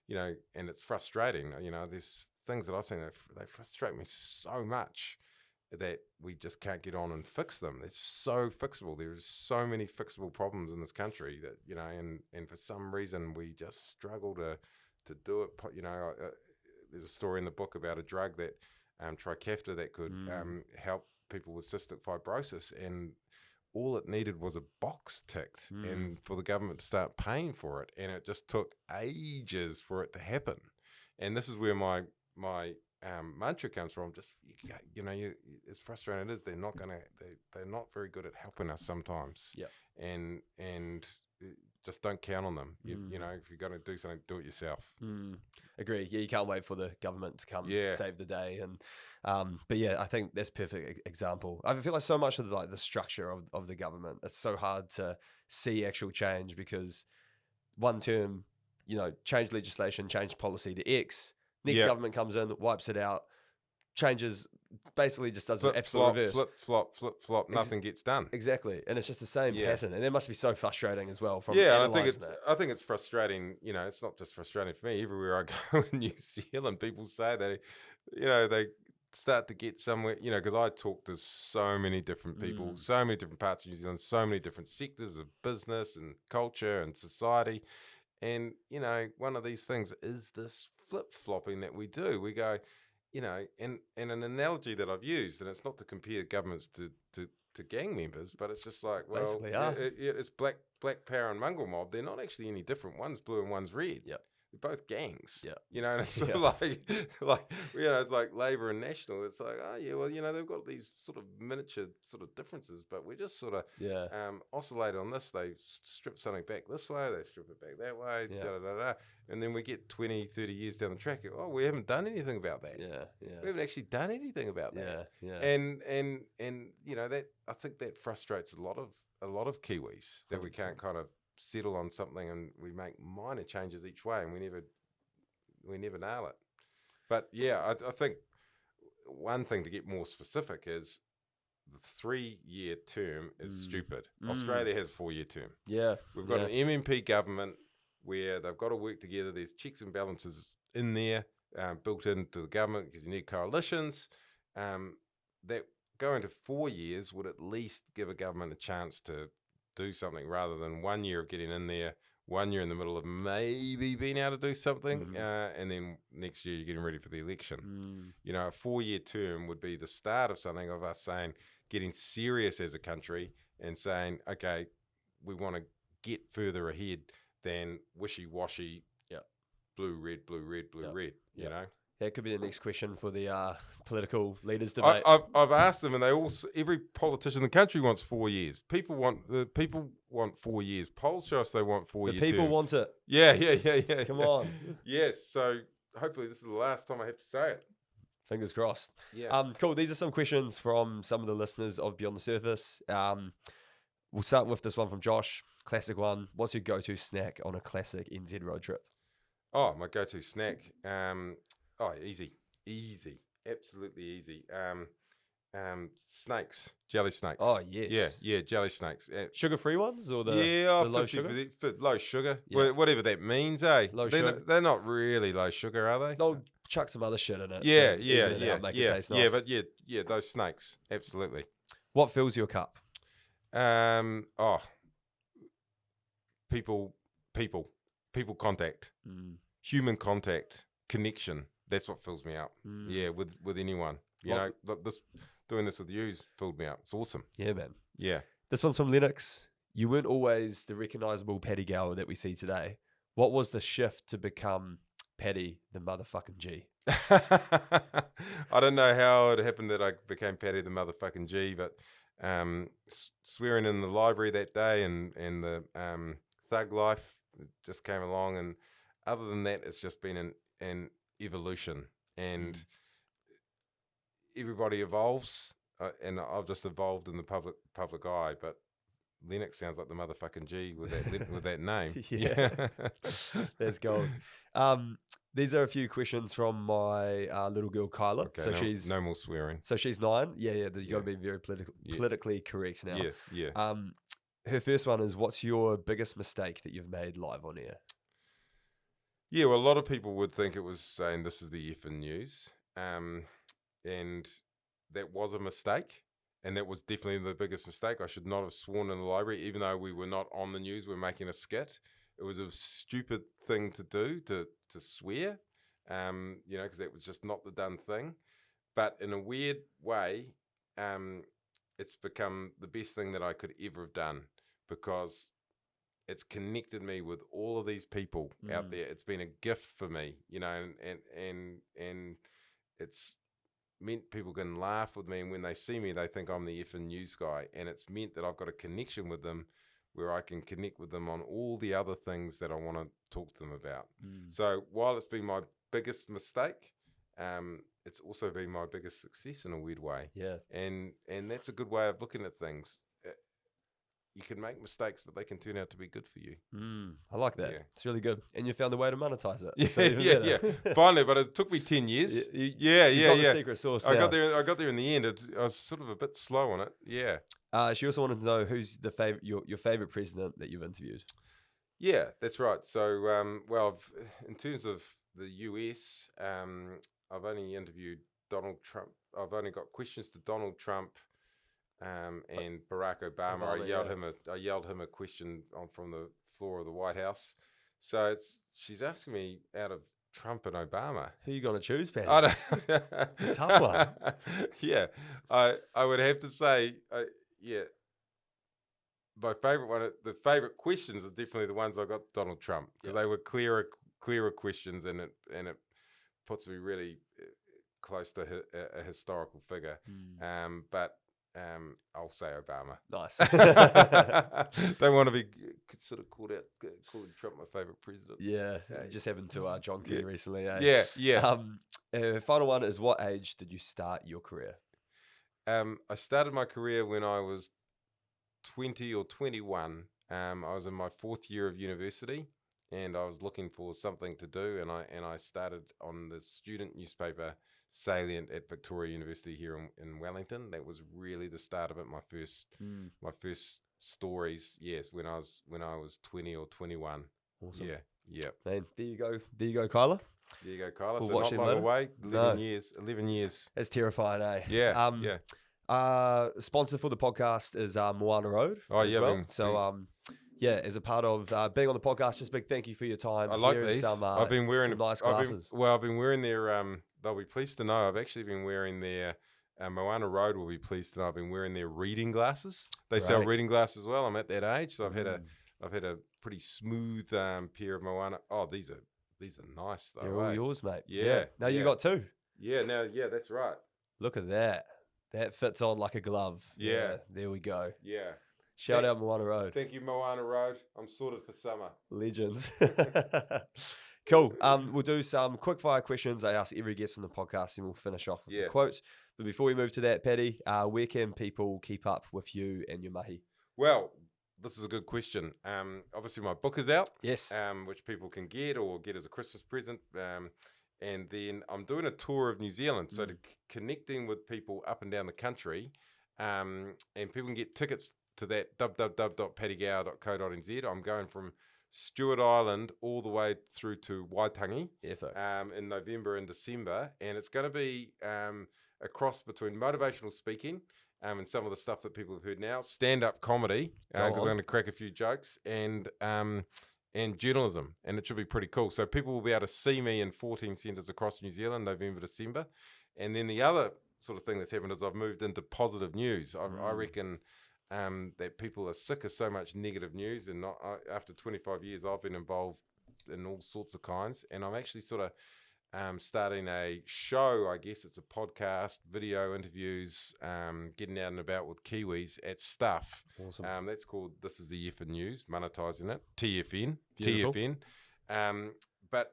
B: you know, and it's frustrating. You know, there's things that I've seen that they frustrate me so much that we just can't get on and fix them. They're so fixable. There's so many fixable problems in this country that, you know, and for some reason we just struggle to do it. You know, there's a story in the book about a drug that Trikafta that could help people with cystic fibrosis, and all it needed was a box ticked and for the government to start paying for it, and it just took ages for it to happen. And this is where my mantra comes from. Just, you know, as frustrating it is, they're not very good at helping us sometimes.
A: Yeah.
B: And just don't count on them. You know, if you're going to do something, do it yourself.
A: Agree. Yeah, you can't wait for the government to come save the day. And but yeah, I think that's a perfect example. I feel like so much of the structure of the government, it's so hard to see actual change, because one term, you know, change legislation, change policy to X. Next government comes in, wipes it out, changes, basically just does an absolute reverse.
B: Flip, flop. Nothing gets done.
A: Exactly, and it's just the same pattern, and that must be so frustrating as well. From
B: I think it's frustrating. You know, it's not just frustrating for me. Everywhere I go in New Zealand, people say that, you know, they start to get somewhere. You know, because I talk to so many different people, so many different parts of New Zealand, so many different sectors of business and culture and society. And, you know, one of these things is this flip-flopping that we do. We go, you know, and an analogy that I've used, and it's not to compare governments to gang members, but it's just like, well, it's black power and mongrel mob. They're not actually any different. One's blue and one's red.
A: Yep.
B: They're both gangs.
A: Yeah.
B: You know, and it's sort of like, you know, it's like Labour and National. It's like, oh, yeah, well, you know, they've got these sort of miniature sort of differences, but we just sort of oscillate on this. They strip something back this way, they strip it back that way, and then we get 20, 30 years down the track. Oh, we haven't done anything about that. We haven't actually done anything about that. And you know, that, I think that frustrates a lot of Kiwis, that 100%. We can't kind of settle on something and we make minor changes each way and we never nail it. But yeah, I think one thing to get more specific is the 3-year term is stupid. Australia has a 4-year term. Yeah. We've got an MMP government where they've got to work together. There's checks and balances in there, built into the government, because you need coalitions. That going to 4 years would at least give a government a chance to do something, rather than 1 year of getting in there, 1 year in the middle of maybe being able to do something, and then next year you're getting ready for the election. You know, a 4-year term would be the start of something, of us saying, getting serious as a country and saying, okay, we want to get further ahead than wishy-washy, blue, red, you know?
A: Yeah, it could be the next question for the political leaders debate.
B: I've asked them, and every politician in the country wants 4 years. People want 4 years. Polls show us they want 4 years.
A: The people want it.
B: Yeah.
A: Come on.
B: Yes. So hopefully this is the last time I have to say it.
A: Fingers crossed.
B: Yeah.
A: Cool. These are some questions from some of the listeners of Beyond the Surface. We'll start with this one from Josh. Classic one. What's your go-to snack on a classic NZ road trip?
B: Oh, my go-to snack. Easy, absolutely easy. Snakes, jelly snakes.
A: Oh yes,
B: yeah, jelly snakes.
A: Sugar-free ones or the low sugar?
B: Low sugar, whatever that means, eh?
A: Low sugar.
B: They're not really low sugar, are they?
A: They'll chuck some other shit in it.
B: Yeah.
A: Make it taste nice.
B: But those snakes, absolutely.
A: What fills your cup?
B: People contact, human contact, connection. That's what fills me up. Yeah, with anyone. You know, doing this with you's filled me up. It's awesome.
A: Yeah, man.
B: Yeah.
A: This one's from Lennox. You weren't always the recognisable Paddy Gower that we see today. What was the shift to become Paddy the motherfucking G?
B: I don't know how it happened that I became Paddy the motherfucking G, but swearing in the library that day and the thug life just came along, and other than that, it's just been an evolution, and everybody evolves, and I've just evolved in the public eye. But Lennox sounds like the motherfucking G with that name.
A: Yeah. That's gold. These are a few questions from my little girl Kyla.
B: Okay,
A: so she's
B: no more swearing.
A: So she's 9. Yeah. You got to be very politically correct now.
B: Yeah.
A: her first one is, what's your biggest mistake that you've made live on air?
B: Yeah, well, a lot of people would think it was saying this is the effing news. And that was a mistake. And that was definitely the biggest mistake. I should not have sworn in the library, even though we were not on the news, we're making a skit. It was a stupid thing to do, to swear, because that was just not the done thing. But in a weird way, it's become the best thing that I could ever have done, because it's connected me with all of these people out there. It's been a gift for me, and it's meant people can laugh with me, and when they see me, they think I'm the effing news guy, and it's meant that I've got a connection with them where I can connect with them on all the other things that I want to talk to them about. So while it's been my biggest mistake, it's also been my biggest success in a weird way.
A: Yeah.
B: And that's a good way of looking at things. You can make mistakes, but they can turn out to be good for you.
A: I like that.
B: Yeah.
A: It's really good. And you found a way to monetize it.
B: Yeah,
A: So even better.
B: Finally, but it took me 10 years.
A: You
B: Yeah.
A: got the secret sauce
B: I
A: now.
B: got there in the end. I was sort of a bit slow on it. Yeah.
A: She also wanted to know who's your favorite president that you've interviewed.
B: Yeah, that's right. So, in terms of the US, I've only interviewed Donald Trump. I've only got questions to Donald Trump and Barack Obama. I yelled him a question from the floor of the White House. So she's asking me out of Trump and Obama.
A: Who are you going to choose, Paddy?
B: I don't.
A: It's a tough one.
B: Yeah, I would have to say, my favorite one. The favorite questions are definitely the ones I got Donald Trump, because they were clearer questions, and it puts me really close to a historical figure. But I'll say Obama.
A: Nice.
B: Don't want to be sort of calling Trump my favorite president.
A: Yeah, it just happened to John Key recently.
B: Yeah.
A: Final one is, what age did you start your career?
B: I started my career when I was 20 or 21. I was in my fourth year of university, and I was looking for something to do, and I started on the student newspaper Salient at Victoria University here in Wellington. That was really the start of it. My first stories, yes, when I was 20 or 21.
A: Awesome.
B: Yeah.
A: Man, there you go, Kyla.
B: There you go, Kyla.
A: We'll
B: so
A: watch
B: not
A: him
B: long
A: later.
B: away. 11 years.
A: It's terrifying, eh?
B: Yeah.
A: Sponsor for the podcast is Moana Road as well. As a part of being on the podcast, just a big thank you for your time.
B: I like
A: Here's
B: these.
A: I've been wearing some nice glasses.
B: I've been wearing their. They'll be pleased to know I've actually been wearing their. Moana Road will be pleased to know I've been wearing their reading glasses. They sell reading glasses as well. I'm at that age, so I've had a pretty smooth pair of Moana. Oh, these are nice though.
A: They're all yours, mate.
B: Yeah.
A: Now you got two.
B: Yeah. That's right.
A: Look at that. That fits on like a glove.
B: Yeah.
A: There we go.
B: Yeah.
A: Shout out Moana Road.
B: Thank you, Moana Road. I'm sorted for summer.
A: Legends. Cool. We'll do some quick fire questions I ask every guest on the podcast, and we'll finish off with a quote. But before we move to that, Paddy, where can people keep up with you and your mahi?
B: Well, this is a good question. Obviously, my book is out.
A: Yes.
B: Which people can get or get as a Christmas present. And then I'm doing a tour of New Zealand, so connecting with people up and down the country, and people can get tickets to that www.paddygower.co.nz. I'm going from Stewart Island all the way through to Waitangi in November and December, and it's going to be a cross between motivational speaking and some of the stuff that people have heard now, stand-up comedy, because I'm going to crack a few jokes, and journalism, and it should be pretty cool. So people will be able to see me in 14 centres across New Zealand, November, December. And then the other sort of thing that's happened is I've moved into positive news. I reckon that people are sick of so much negative news, and after 25 years I've been involved in all sorts of kinds, and I'm actually sort of starting a show. I guess it's a podcast, video interviews, getting out and about with Kiwis at Stuff.
A: Awesome.
B: That's called This Is the Effin' News, monetizing it, TFN.
A: Beautiful.
B: TFN. But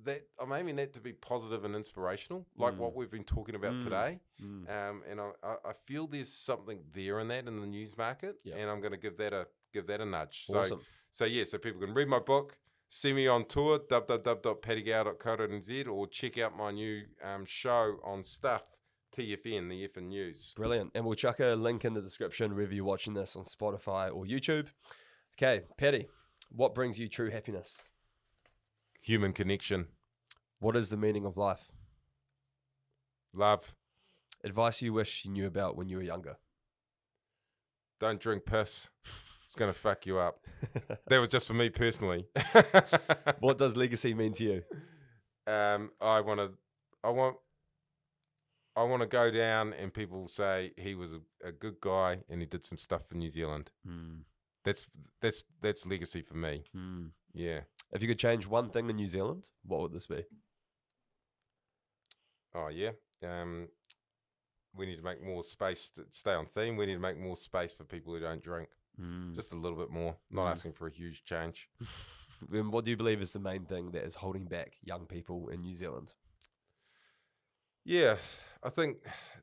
B: that I'm aiming that to be positive and inspirational, like what we've been talking about today. And I feel there's something there in that in the news market, and I'm going to give that a nudge.
A: Awesome.
B: So people can read my book, see me on tour, www.paddygower.co.nz, or check out my new show on Stuff, TFN, the F in news.
A: Brilliant. And we'll chuck a link in the description wherever you're watching this on Spotify or YouTube. Okay, Paddy, what brings you true happiness?
B: Human connection.
A: What is the meaning of life?
B: Love.
A: Advice you wish you knew about when you were younger?
B: Don't drink piss. It's going to fuck you up. That was just for me personally.
A: What does legacy mean to you?
B: I want to go down and people say he was a good guy and he did some stuff for New Zealand. That's legacy for me. Yeah.
A: If you could change one thing in New Zealand, what would this be?
B: Oh yeah. We need to make more space to stay on theme. We need to make more space for people who don't drink. Just a little bit more. Not asking for a huge change.
A: And what do you believe is the main thing that is holding back young people in New Zealand?
B: Yeah, I think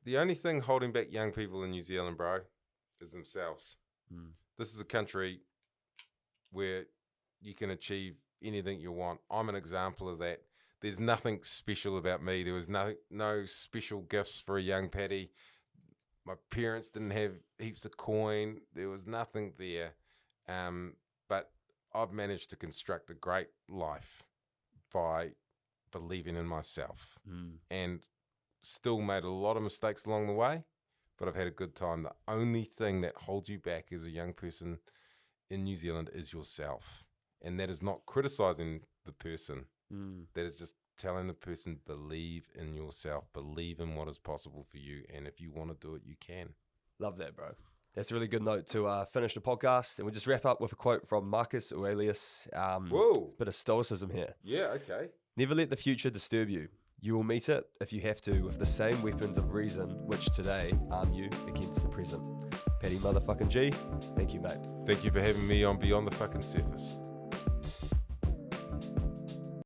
B: the only thing holding back young people in New Zealand, bro, is themselves. This is a country where you can achieve anything you want. I'm an example of that. There's nothing special about me. There was no special gifts for a young Paddy. My parents didn't have heaps of coin. There was nothing there. But I've managed to construct a great life by believing in myself and still made a lot of mistakes along the way, but I've had a good time. The only thing that holds you back as a young person in New Zealand is yourself. And that is not criticizing the person. That is just telling the person, believe in yourself, believe in what is possible for you. And if you want to do it, you can.
A: Love that, bro. That's a really good note to finish the podcast. And we'll just wrap up with a quote from Marcus Aurelius.
B: Whoa.
A: Bit of stoicism here.
B: Yeah, okay.
A: Never let the future disturb you. You will meet it, if you have to, with the same weapons of reason, which today arm you against the present. Paddy motherfucking G, thank you, mate.
B: Thank you for having me on Beyond the Fucking Surface.